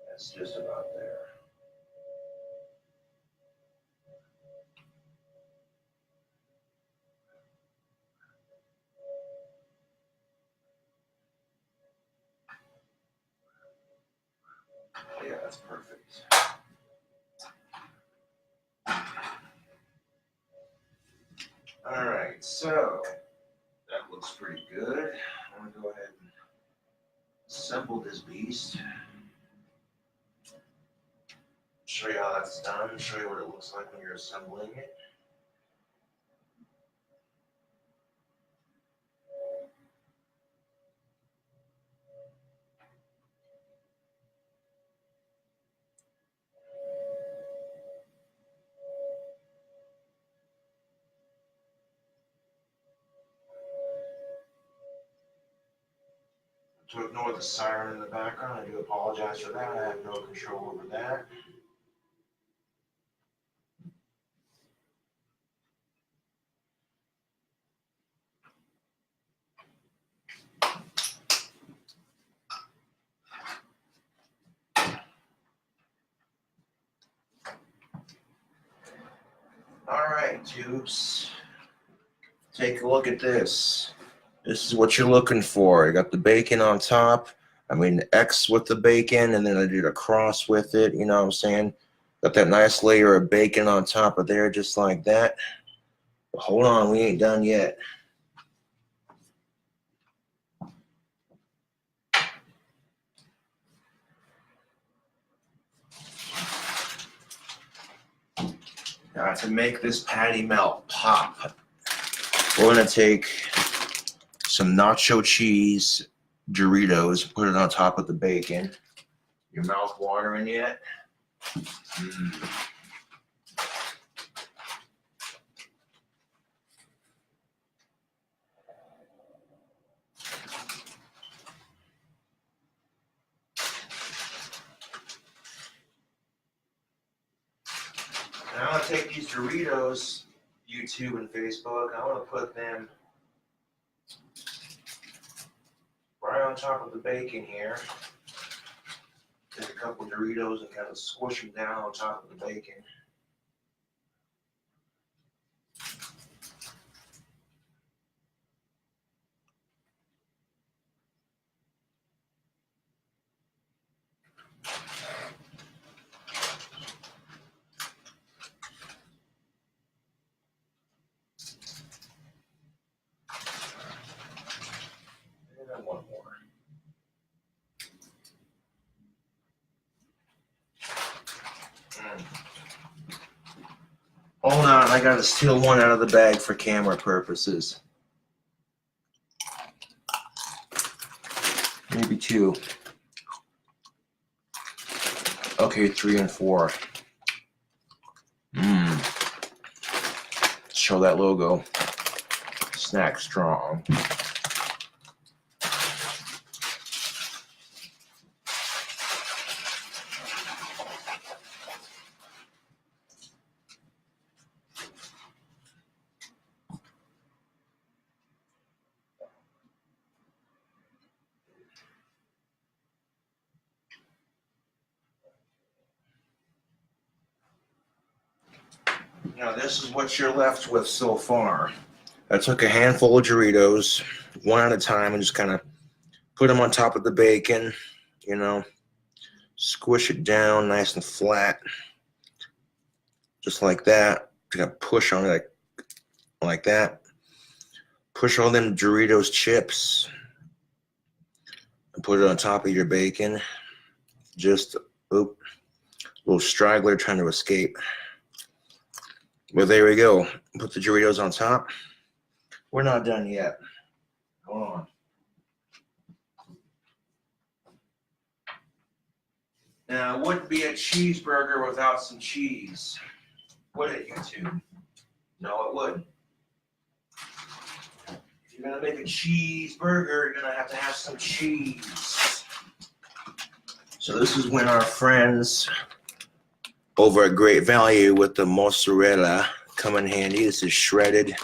That's just about there. Yeah, that's perfect. All right, so that looks pretty good. I'm gonna go ahead and assemble this beast. Show you how that's done. Show you what it looks like when you're assembling it. To ignore the siren in the background, I do apologize for that. I have no control over that. All right, tubes. Take a look at this. This is what you're looking for. You got the bacon on top. I mean, X with the bacon, and then I did a cross with it. You know what I'm saying? Got that nice layer of bacon on top of there, just like that. But hold on, we ain't done yet. Now, to make this patty melt pop, we're going to take some nacho cheese Doritos, put it on top of the bacon. Your mouth watering yet? Now I'm going to take these Doritos, YouTube and Facebook, I want to put them right on top of the bacon here. Take a couple Doritos and kind of squish them down on top of the bacon. And then one more. Hold on, I gotta steal one out of the bag for camera purposes. Maybe two. Okay, 3 and 4. Show that logo. Snack strong. Now this is what you're left with so far. I took a handful of Doritos, one at a time, and just kind of put them on top of the bacon, you know, squish it down nice and flat, just like that. Kind of push on it like that. Push all them Doritos chips and put it on top of your bacon. Just, oop, little straggler trying to escape. Well, there we go. Put the Doritos on top. We're not done yet. Hold on. Now, it wouldn't be a cheeseburger without some cheese. Would it, YouTube? No, it wouldn't. If you're going to make a cheeseburger, you're going to have some cheese. So this is when our friends over at Great Value with the mozzarella come in handy. This is shredded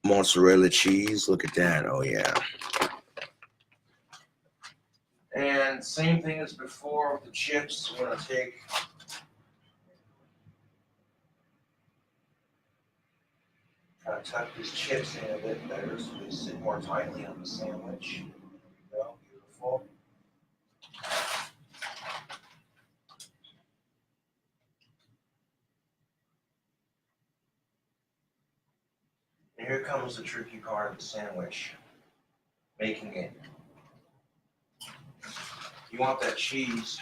mozzarella cheese. Look at that. Oh, yeah. And same thing as before with the chips. We're going to take try to tuck these chips in a bit better so they sit more tightly on the sandwich. There we go. Beautiful. comes the tricky part of the sandwich, making it. You want that cheese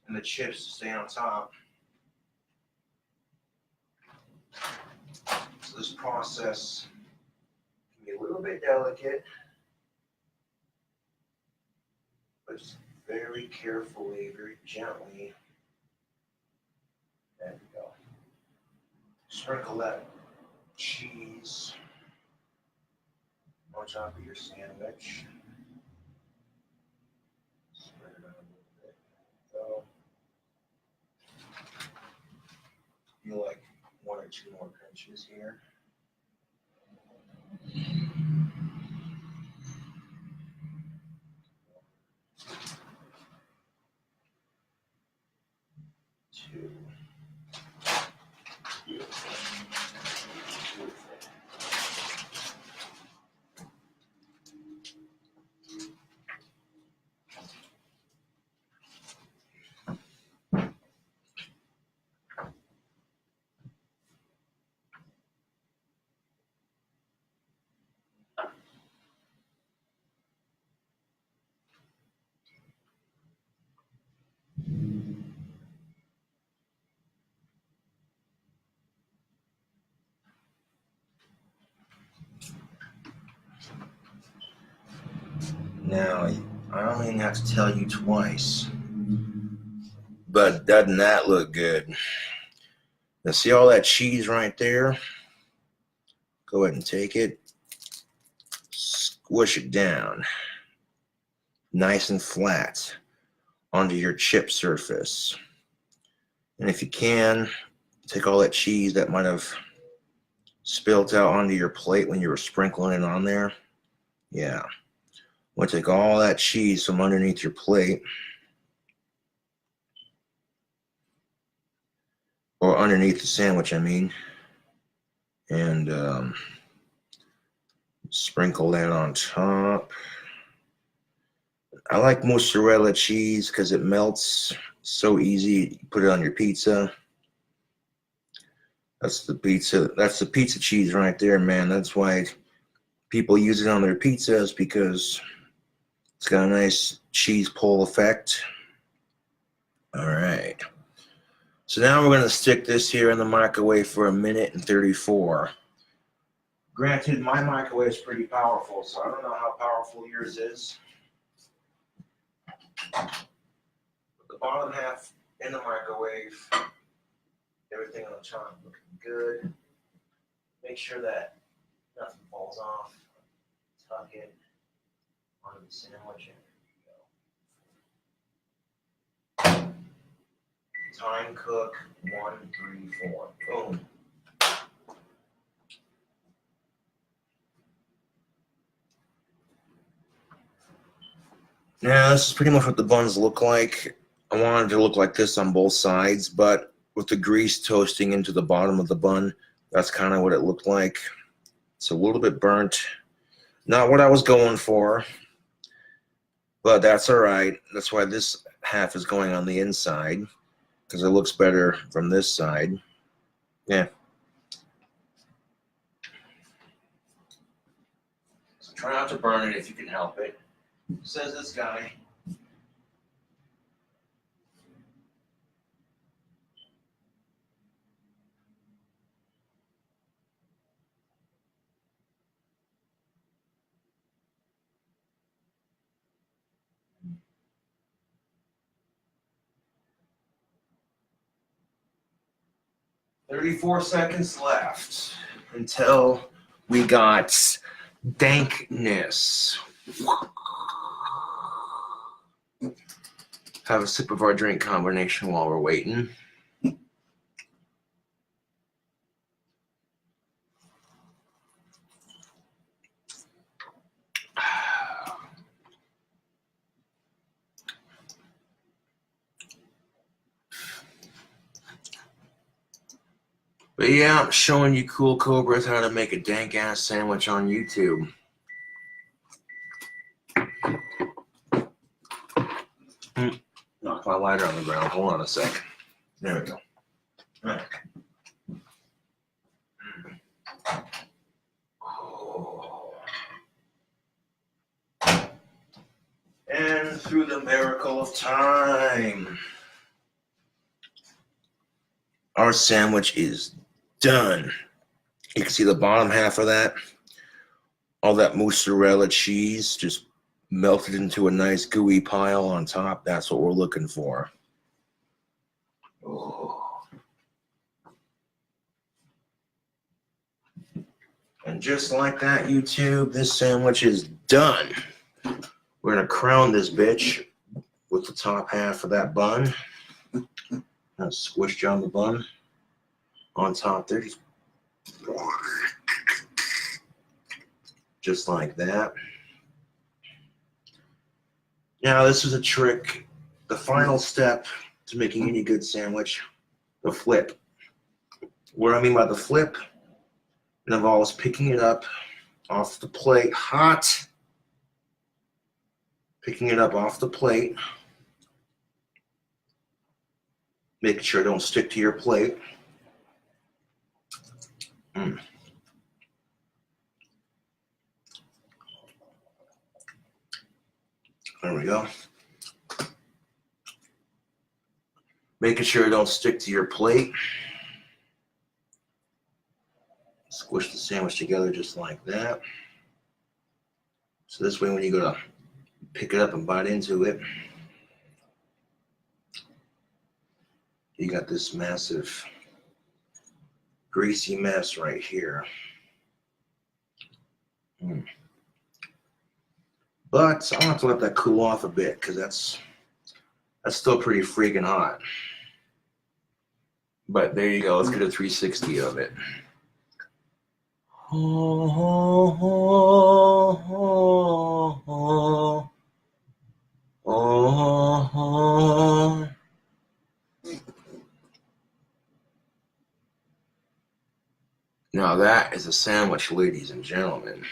and the chips to stay on top. So this process can be a little bit delicate, but just very carefully, very gently. There we go. Sprinkle that cheese on top of your sandwich. Spread it out a little bit. So, feel like 1 or 2 more pinches here. Two. Beautiful. Beautiful. Now, I don't even have to tell you twice, but doesn't that look good? Now, see all that cheese right there? Go ahead and take it, squish it down, nice and flat onto your chip surface. And if you can, take all that cheese that might have spilled out onto your plate when you were sprinkling it on there. Yeah. I'm going to take all that cheese from underneath your plate, or underneath the sandwich, I mean, and sprinkle that on top. I like mozzarella cheese because it melts so easy. You put it on your pizza. That's the pizza cheese right there, man. That's why people use it on their pizzas, because it's got a nice cheese pull effect. All right. So now we're going to stick this here in the microwave for 1:34 minutes. Granted, my microwave is pretty powerful, so I don't know how powerful yours is. Put the bottom half in the microwave. Everything on the top looking good. Make sure that nothing falls off. Tuck it onto the sandwich, and there you go. Time cook 1:34. Boom. Now, this is pretty much what the buns look like. I wanted it to look like this on both sides, but with the grease toasting into the bottom of the bun, that's kind of what it looked like. It's a little bit burnt. Not what I was going for, but that's all right. That's why this half is going on the inside, because it looks better from this side. Yeah. So try not to burn it if you can help it. Says this guy. "34 seconds left until we got dankness." Have a sip of our drink combination while we're waiting. But yeah, I'm showing you cool Cobras how to make a dank ass sandwich on YouTube. Knock my lighter on the ground. Hold on a sec. There we go. All right. Miracle of time. Our sandwich is done. You can see the bottom half of that. All that mozzarella cheese just melted into a nice gooey pile on top. That's what we're looking for. Oh. And just like that, YouTube, this sandwich is done. We're going to crown this bitch with the top half of that bun. Squish down the bun on top there. Just like that. Now, this is a trick. The final step to making any good sandwich, the flip. What I mean by the flip, it involves picking it up off the plate hot, picking it up off the plate, making sure it don't stick to your plate. There we go. Making sure it don't stick to your plate. Squish the sandwich together just like that. So this way when you go to pick it up and bite into it, you got this massive greasy mess right here. But I'll have to let that cool off a bit because that's still pretty freaking hot. But there you go. Let's get a 360 of it. Now that is a sandwich, ladies and gentlemen.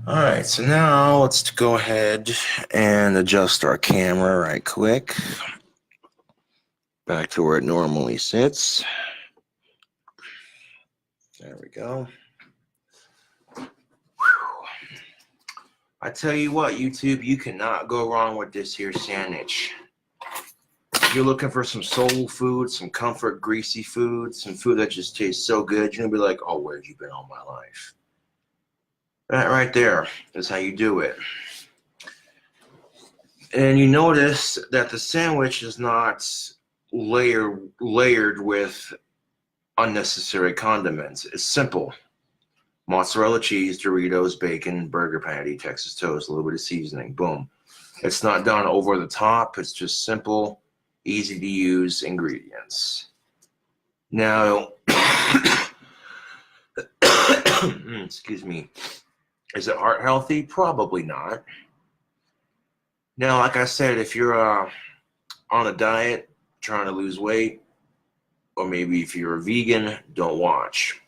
All right, so now let's go ahead and adjust our camera right quick. Back to where it normally sits. There we go. Whew. I tell you what, YouTube, you cannot go wrong with this here sandwich. If you're looking for some soul food, some comfort, greasy food, some food that just tastes so good, you're going to be like, oh, where'd you been all my life? That right there is how you do it. And you notice that the sandwich is not layered with unnecessary condiments. It's simple. Mozzarella cheese, Doritos, bacon, burger patty, Texas toast, a little bit of seasoning. Boom. It's not done over the top. It's just simple, easy to use ingredients. Now, excuse me. Is it heart healthy? Probably not. Now, like I said, if you're on a diet, trying to lose weight, or maybe if you're a vegan, don't watch.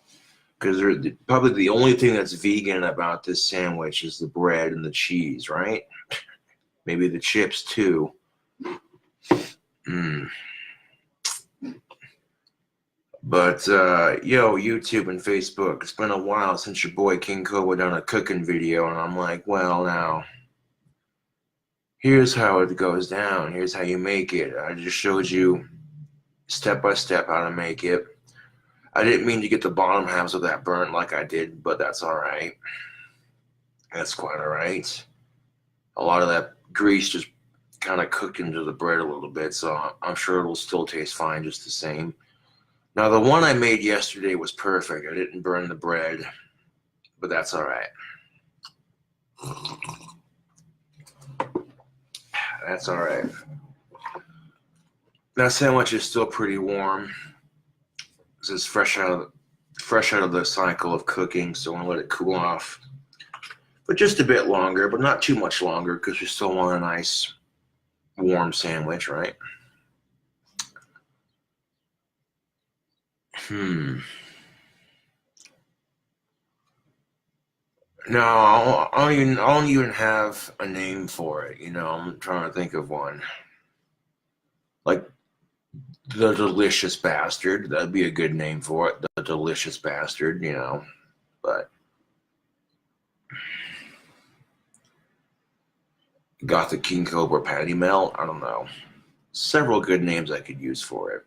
Because probably the only thing that's vegan about this sandwich is the bread and the cheese, right? Maybe the chips too. But, yo, YouTube and Facebook, it's been a while since your boy King Cobra done a cooking video, and I'm like, well, now, here's how it goes down. Here's how you make it. I just showed you step by step how to make it. I didn't mean to get the bottom halves of that burnt like I did, but that's all right. That's quite all right. A lot of that grease just kind of cooked into the bread a little bit, so I'm sure it'll still taste fine just the same. Now, the one I made yesterday was perfect. I didn't burn the bread, but that's all right. That's all right. That sandwich is still pretty warm. This is fresh out of the cycle of cooking, so I'm gonna let it cool off. But just a bit longer, but not too much longer, because you still want a nice warm sandwich, right? No, I don't even have a name for it. You know, I'm trying to think of one. Like The Delicious Bastard. That'd be a good name for it. The Delicious Bastard, you know. But Gothic King Cobra Patty Melt. I don't know. Several good names I could use for it.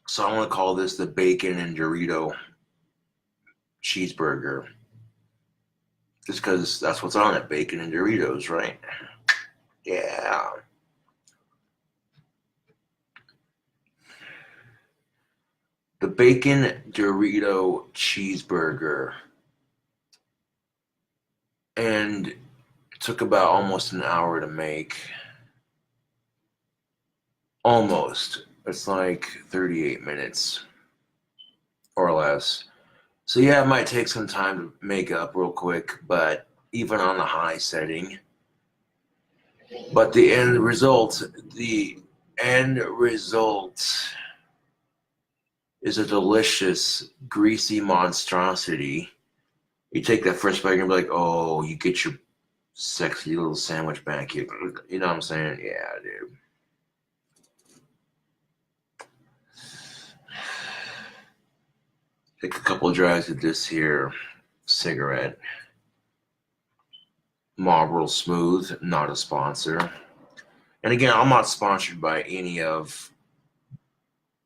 So I want to call this the Bacon and Dorito Cheeseburger. Just because that's what's on it, bacon and Doritos, right? Yeah. The Bacon Dorito Cheeseburger. And it took about almost an hour to make. Almost. It's like 38 minutes or less. So yeah, it might take some time to make up real quick, but even on the high setting. But the end result is a delicious, greasy monstrosity. You take that first bite and be like, oh, you get your sexy little sandwich back here. You know what I'm saying? Yeah, dude. Take a couple of drags of this here cigarette. Marlboro Smooth, not a sponsor. And again, I'm not sponsored by any of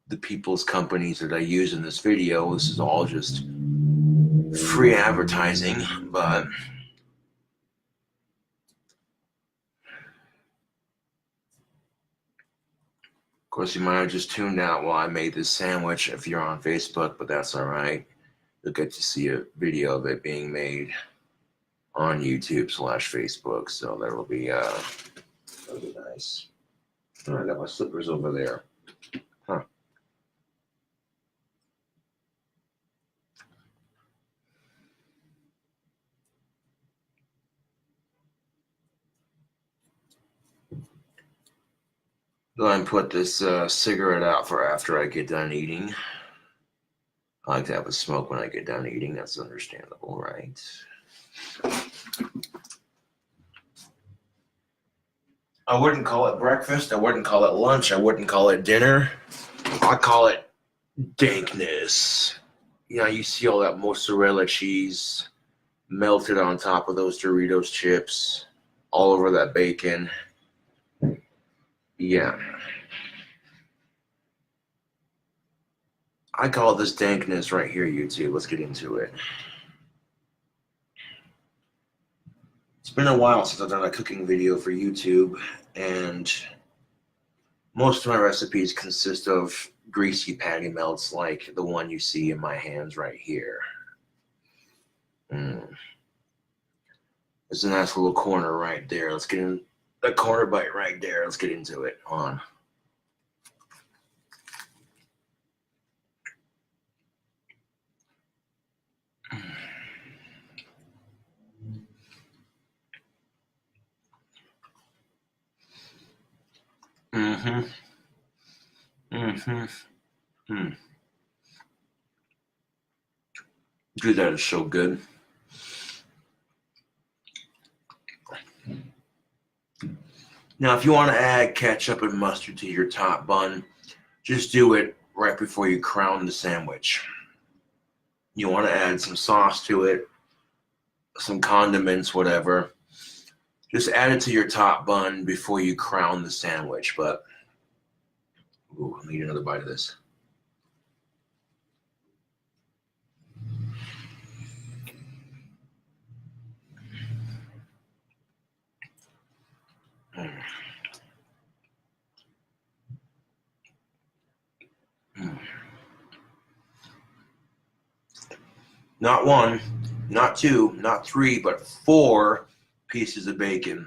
the people's companies that I use in this video. This is all just free advertising, but of course you might have just tuned out while I made this sandwich if you're on Facebook, but that's all right. You'll get to see a video of it being made on YouTube/Facebook, so that'll be nice. Oh, I got my slippers over there. Huh. Go ahead and put this cigarette out for after I get done eating. I like to have a smoke when I get done eating. That's understandable, right? I wouldn't call it breakfast. I wouldn't call it lunch. I wouldn't call it dinner. I call it dankness. You know, you see all that mozzarella cheese melted on top of those Doritos chips, all over that bacon. Yeah. I call this dankness right here, YouTube. Let's get into it. It's been a while since I've done a cooking video for YouTube, and most of my recipes consist of greasy patty melts like the one you see in my hands right here. There's a nice little corner right there. Let's get in the corner bite right there. Let's get into it. On. Dude, that is so good. Now, if you want to add ketchup and mustard to your top bun, just do it right before you crown the sandwich. You want to add some sauce to it, some condiments, whatever. Just add it to your top bun before you crown the sandwich. But, ooh, I need another bite of this. Not one, not two, not three, but 4 pieces of bacon.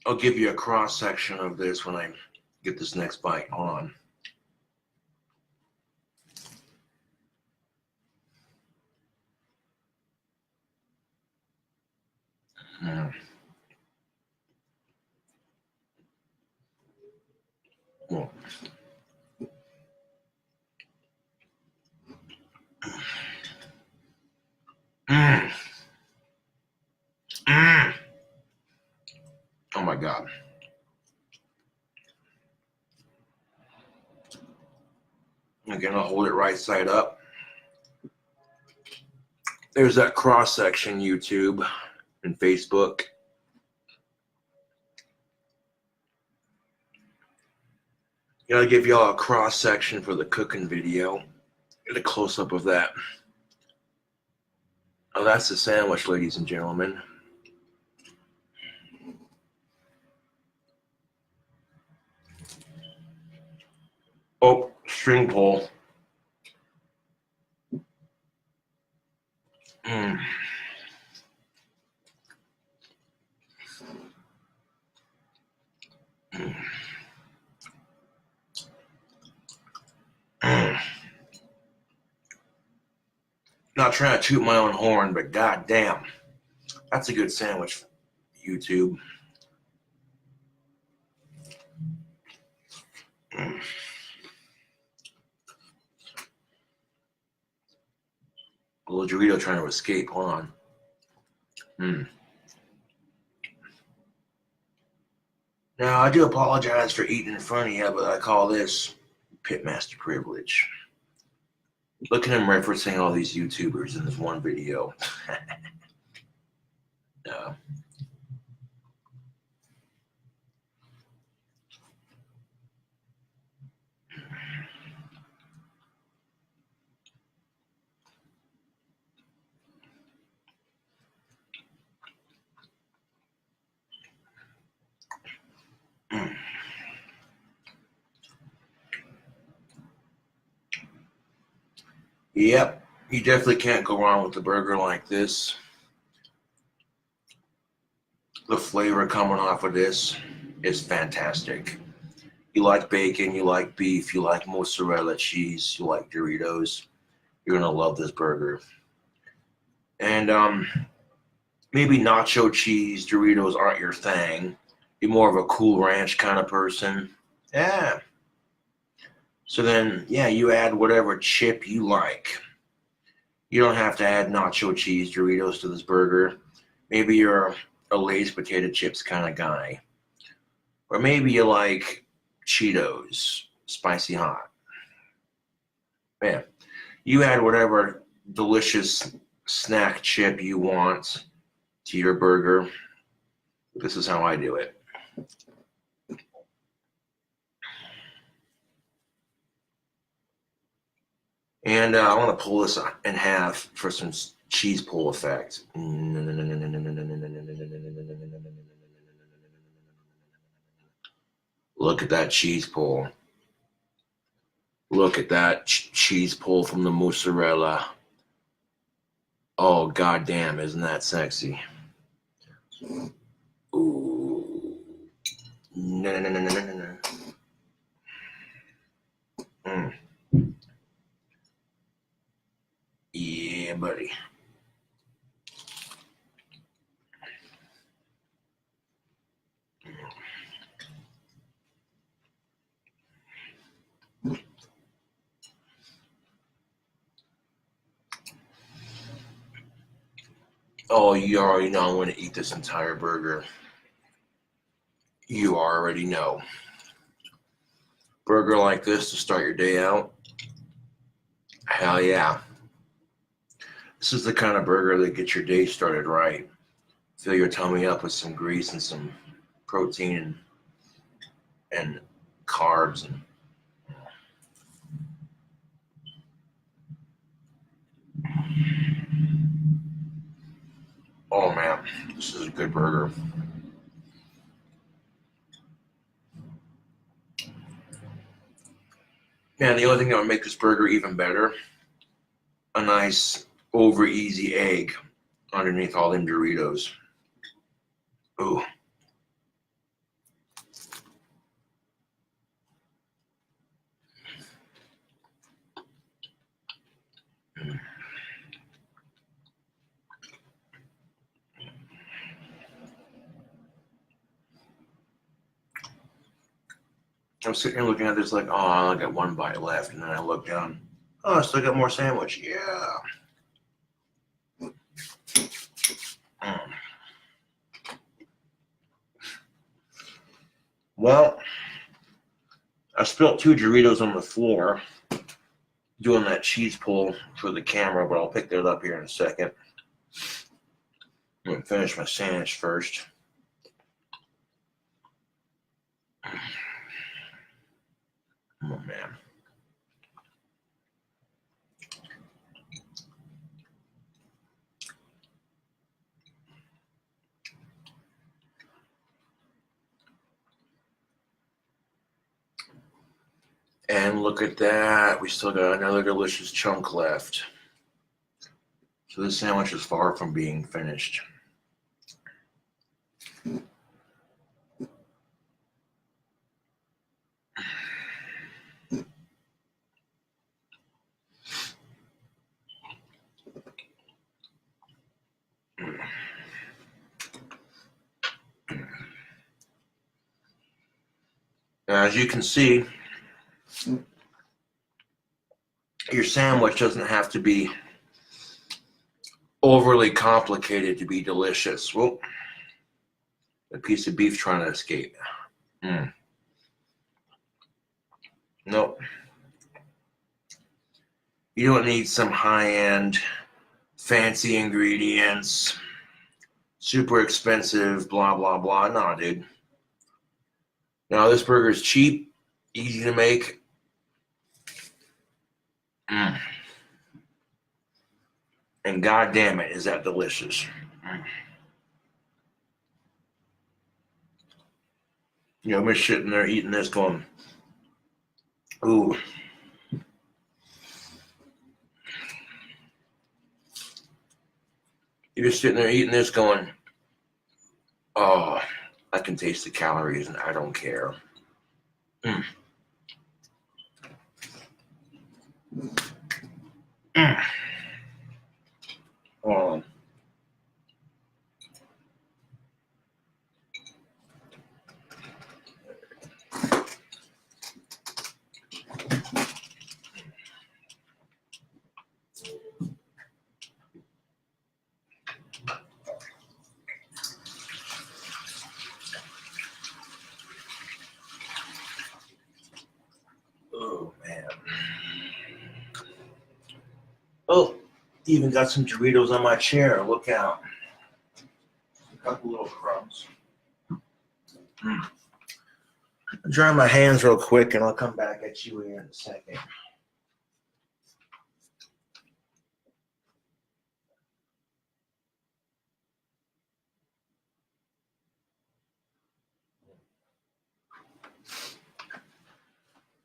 I'll give you a cross section of this when I get this next bite on. Well, God. Again, I'll hold it right side up. There's that cross section, YouTube and Facebook. Gotta give y'all a cross section for the cooking video. Get a close up of that. Oh, that's the sandwich, ladies and gentlemen. Oh, string pull. Mm. Mm. Mm. Not trying to toot my own horn, but goddamn, that's a good sandwich, YouTube. Mm. A little Dorito trying to escape. Hold on. Mm. Now, I do apologize for eating in front of you, but I call this pitmaster privilege. Look at him referencing all these YouTubers in this one video. No. Mm. Yep, you definitely can't go wrong with a burger like this. The flavor coming off of this is fantastic. You like bacon, you like beef, you like mozzarella cheese, you like Doritos, you're gonna love this burger. And maybe nacho cheese, Doritos aren't your thing. You're more of a Cool Ranch kind of person. Yeah. So then, yeah, you add whatever chip you like. You don't have to add nacho cheese, Doritos to this burger. Maybe you're a Lay's potato chips kind of guy. Or maybe you like Cheetos, spicy hot. Man, you add whatever delicious snack chip you want to your burger. This is how I do it. And I want to pull this in half for some cheese pull effect. Look at that cheese pull. Look at that cheese pull from the mozzarella. Oh, goddamn, isn't that sexy? Ooh. No. Mm. Yeah, buddy. Oh, you already know I'm going to eat this entire burger. You already know. Burger like this to start your day out? Hell yeah. This is the kind of burger that gets your day started right. Fill your tummy up with some grease and some protein and carbs. And oh man, this is a good burger. Man, the only thing that would make this burger even better, a nice over easy egg underneath all them Doritos. Ooh. I'm sitting here looking at this like, oh, I only got one bite left. And then I look down, oh, I still got more sandwich. Yeah. Mm. Well, I spilled 2 Doritos on the floor doing that cheese pull for the camera, but I'll pick that up here in a second. I'm going to finish my sandwich first. Oh, man. And look at that. We still got another delicious chunk left. So this sandwich is far from being finished. Now, as you can see, your sandwich doesn't have to be overly complicated to be delicious. Whoa. A piece of beef trying to escape. Nope. You don't need some high-end, fancy ingredients, super expensive, blah, blah, blah. No, dude. Now, this burger is cheap, easy to make. And god damn it, is that delicious. You know, I'm just sitting there eating this going, ooh. You're just sitting there eating this going, oh, I can taste the calories and I don't care. Hold on. Oh, man. Oh, even got some Doritos on my chair. Look out. A couple little crumbs. I'll dry my hands real quick and I'll come back at you here in a second.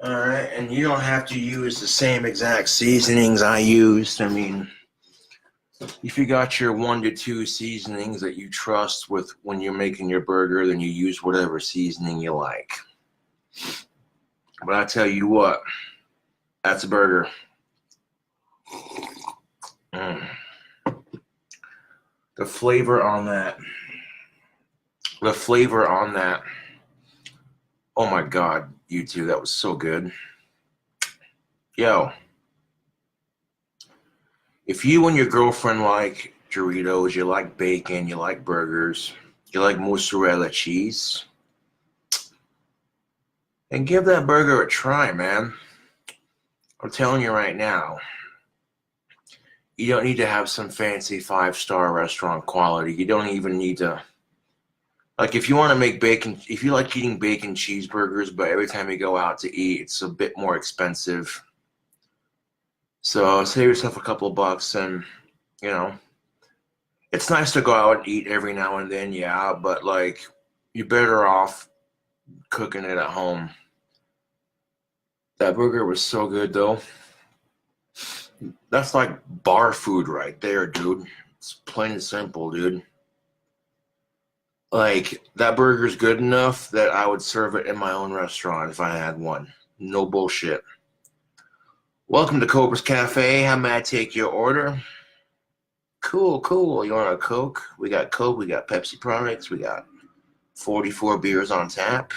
All right, and you don't have to use the same exact seasonings I used. I mean, if you got your 1 to 2 seasonings that you trust with when you're making your burger, then you use whatever seasoning you like. But I tell you what, that's a burger. The flavor on that. Oh my God, you two, that was so good. Yo, if you and your girlfriend like Doritos, you like bacon, you like burgers, you like mozzarella cheese, and give that burger a try, man. I'm telling you right now, you don't need to have some fancy 5-star restaurant quality. You don't even need to, like, if you want to make bacon, if you like eating bacon cheeseburgers, but every time you go out to eat, it's a bit more expensive. So save yourself a couple of bucks, and, you know, it's nice to go out and eat every now and then, yeah, but, like, you're better off cooking it at home. That burger was so good, though. That's like bar food right there, dude. It's plain and simple, dude. Like, that burger's good enough that I would serve it in my own restaurant if I had one. No bullshit. Welcome to Cobra's Cafe. How may I take your order? Cool, cool. You want a Coke? We got Coke, we got Pepsi products, we got 44 beers on tap.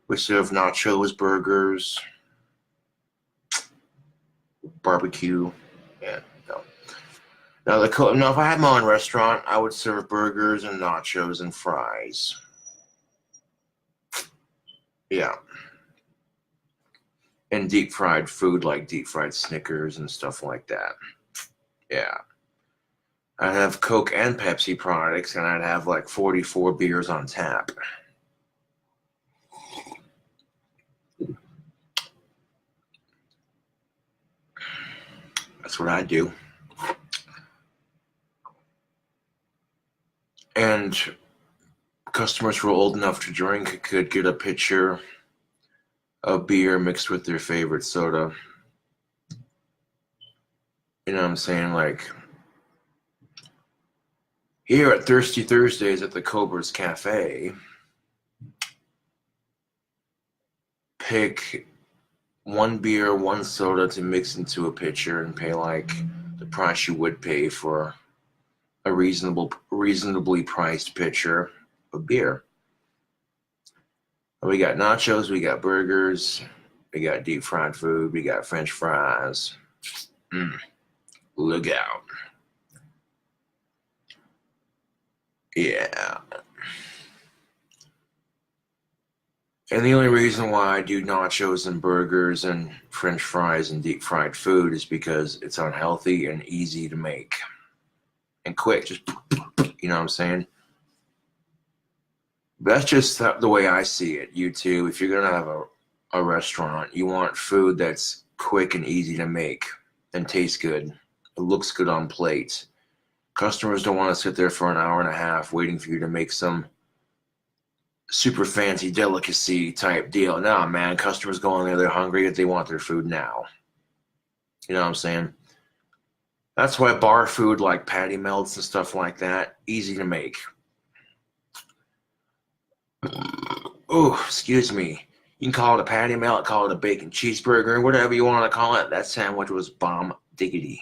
We serve nachos, burgers, barbecue. Yeah, no. Now, if I had my own restaurant, I would serve burgers and nachos and fries. Yeah. And deep fried food like deep fried Snickers and stuff like that. Yeah. I'd have Coke and Pepsi products, and I'd have like 44 beers on tap. That's what I do. And customers who are old enough to drink could get a pitcher of beer mixed with their favorite soda. You know what I'm saying? Like, here at Thirsty Thursdays at the Cobra's Cafe, pick one beer, one soda to mix into a pitcher and pay like the price you would pay for a reasonably priced pitcher of beer. We got nachos, we got burgers, we got deep fried food, we got French fries. Look out. Yeah. And the only reason why I do nachos and burgers and French fries and deep fried food is because it's unhealthy and easy to make. And quick, just, you know what I'm saying? That's just the way I see it. You too, if you're going to have a restaurant, you want food that's quick and easy to make and tastes good. It looks good on plates. Customers don't want to sit there for an hour and a half waiting for you to make some super fancy delicacy type deal. Nah, man, customers go in there, they're hungry, they want their food now. You know what I'm saying? That's why bar food like patty melts and stuff like that, easy to make. Oh, excuse me. You can call it a patty melt, call it a bacon cheeseburger, whatever you want to call it. That sandwich was bomb diggity.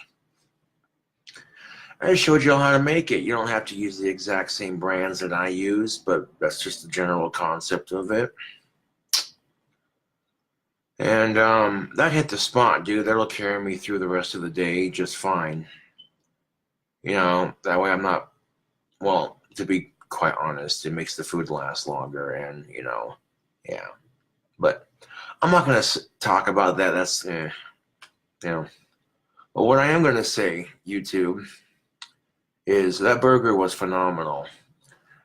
I just showed you all how to make it. You don't have to use the exact same brands that I use, but that's just the general concept of it. And that hit the spot, dude. That'll carry me through the rest of the day just fine. You know, that way I'm not, well, to be quite honest, it makes the food last longer and, you know, yeah. But I'm not going to talk about that. That's, you know. But what I am going to say, YouTube, is that burger was phenomenal.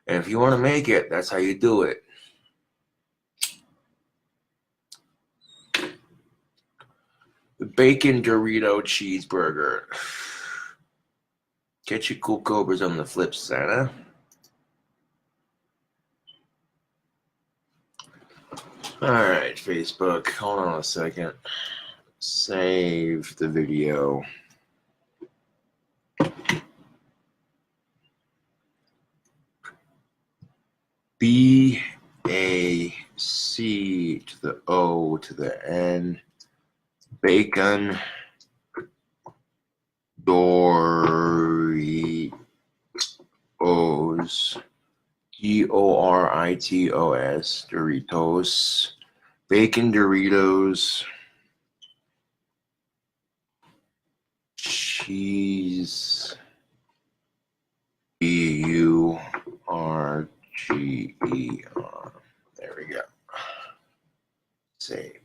And if you want to make it, that's how you do it. The bacon Dorito cheeseburger. Get your cool cobras on the flip side, huh? Alright, Facebook. Hold on a second. Save the video. B-A-C to the O to the N. Bacon Doritos. Doritos. Doritos. Bacon Doritos. Cheese. B-U-R-G-E-R. There we go. Save.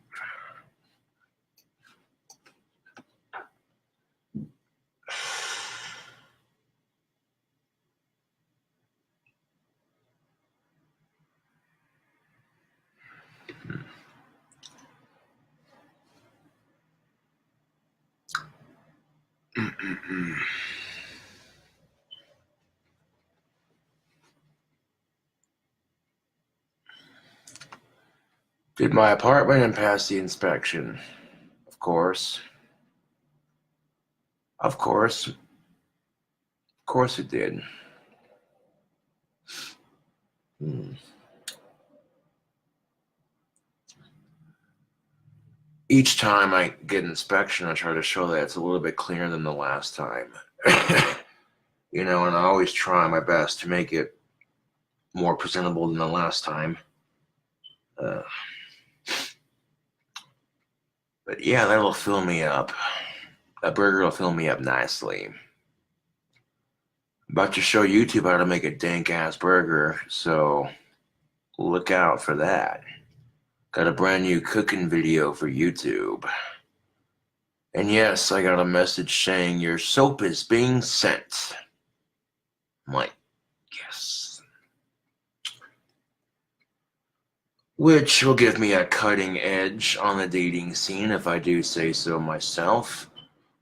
Did my apartment and passed the inspection. Of course. Of course. Of course it did. Each time I get an inspection, I try to show that it's a little bit cleaner than the last time. You know, and I always try my best to make it more presentable than the last time. But yeah, that'll fill me up. That burger will fill me up nicely. I'm about to show YouTube how to make a dank ass burger, so look out for that. Got a brand new cooking video for YouTube. And yes, I got a message saying your soap is being sent. I'm like, yes. Which will give me a cutting edge on the dating scene if I do say so myself.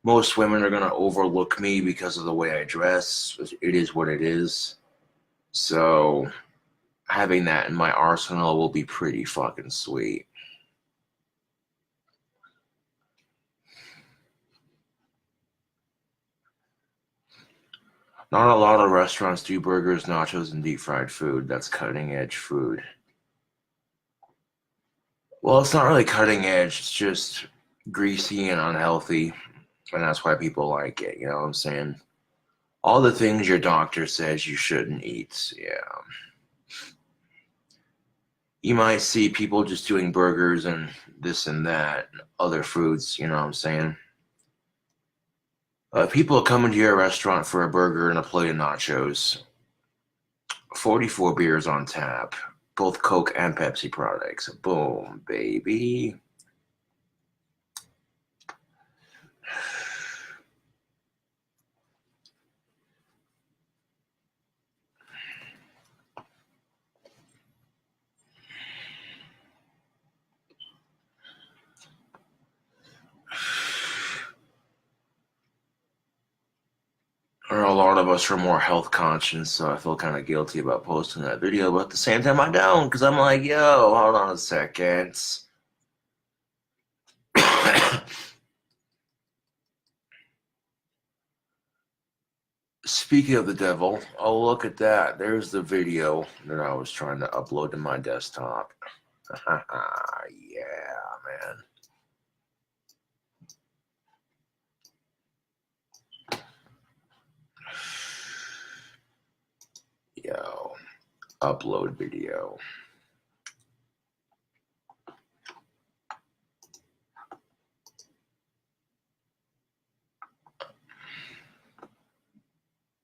Most women are going to overlook me because of the way I dress. It is what it is. So having that in my arsenal will be pretty fucking sweet. Not a lot of restaurants do burgers, nachos, and deep fried food. That's cutting edge food. Well, it's not really cutting edge. It's just greasy and unhealthy. And that's why people like it. You know what I'm saying? All the things your doctor says you shouldn't eat. Yeah. You might see people just doing burgers and this and that, and other foods. You know what I'm saying? People come into your restaurant for a burger and a plate of nachos. 44 beers on tap. Both Coke and Pepsi products. Boom, baby. Or a lot of us are more health conscious, so I feel kind of guilty about posting that video, but at the same time I don't, because I'm like, yo, hold on a second. Speaking of the devil, oh, look at that. There's the video that I was trying to upload to my desktop. Yeah, man. Yo, upload video.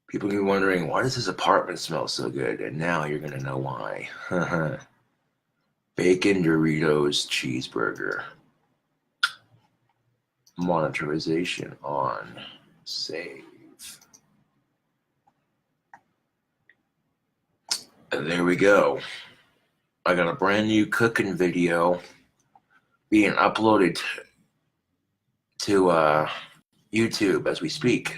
People be wondering, why does this apartment smell so good? And now you're going to know why. Bacon Doritos cheeseburger. Monetization on. Save. And there we go. I got a brand new cooking video being uploaded to YouTube as we speak.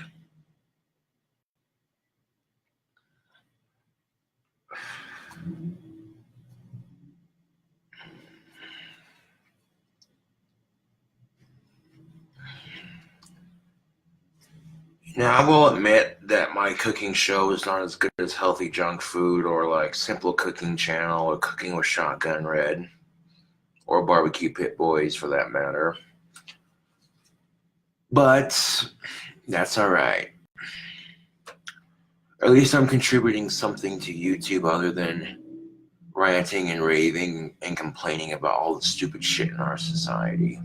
Now, I will admit that my cooking show is not as good as Healthy Junk Food or like Simple Cooking Channel or Cooking with Shotgun Red or Barbecue Pit Boys for that matter. But that's all right. At least I'm contributing something to YouTube other than ranting and raving and complaining about all the stupid shit in our society.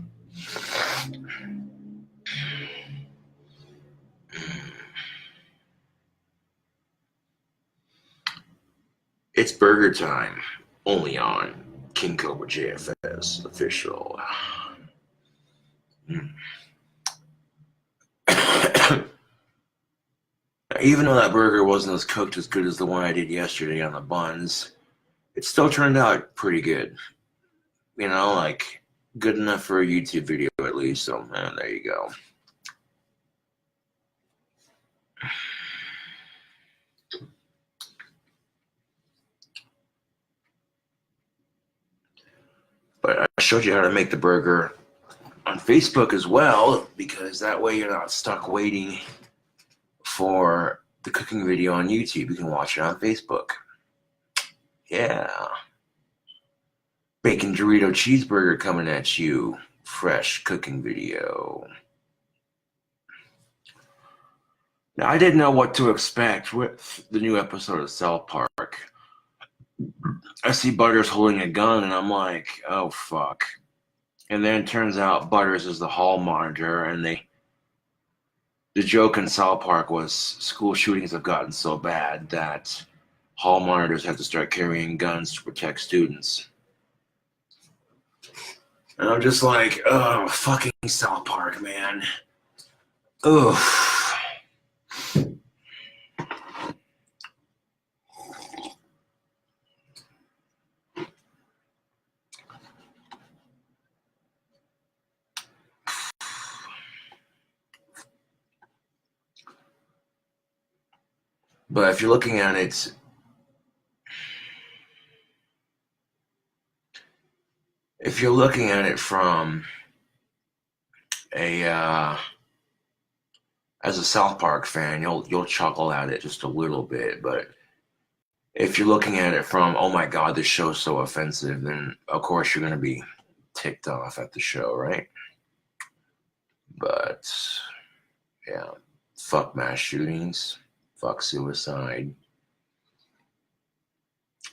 It's burger time, only on KingCobraJFS official. Even though that burger wasn't as cooked as good as the one I did yesterday on the buns, it still turned out pretty good. You know, like good enough for a YouTube video at least. So, man, there you go. But I showed you how to make the burger on Facebook as well, because that way you're not stuck waiting for the cooking video on YouTube. You can watch it on Facebook. Yeah. Bacon Dorito cheeseburger coming at you. Fresh cooking video. Now, I didn't know what to expect with the new episode of South Park. I see Butters holding a gun, and I'm like, oh, fuck. And then it turns out Butters is the hall monitor, and the joke in South Park was school shootings have gotten so bad that hall monitors have to start carrying guns to protect students. And I'm just like, oh, fucking South Park, man. Ugh. But if you're looking at it, from a as a South Park fan, you'll chuckle at it just a little bit. But if you're looking at it from, oh my god, this show's so offensive, then of course you're gonna be ticked off at the show, right? But yeah, fuck mass shootings, fuck suicide.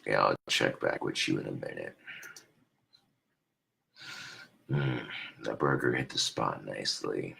Yeah, I'll check back with you in a minute. That burger hit the spot nicely.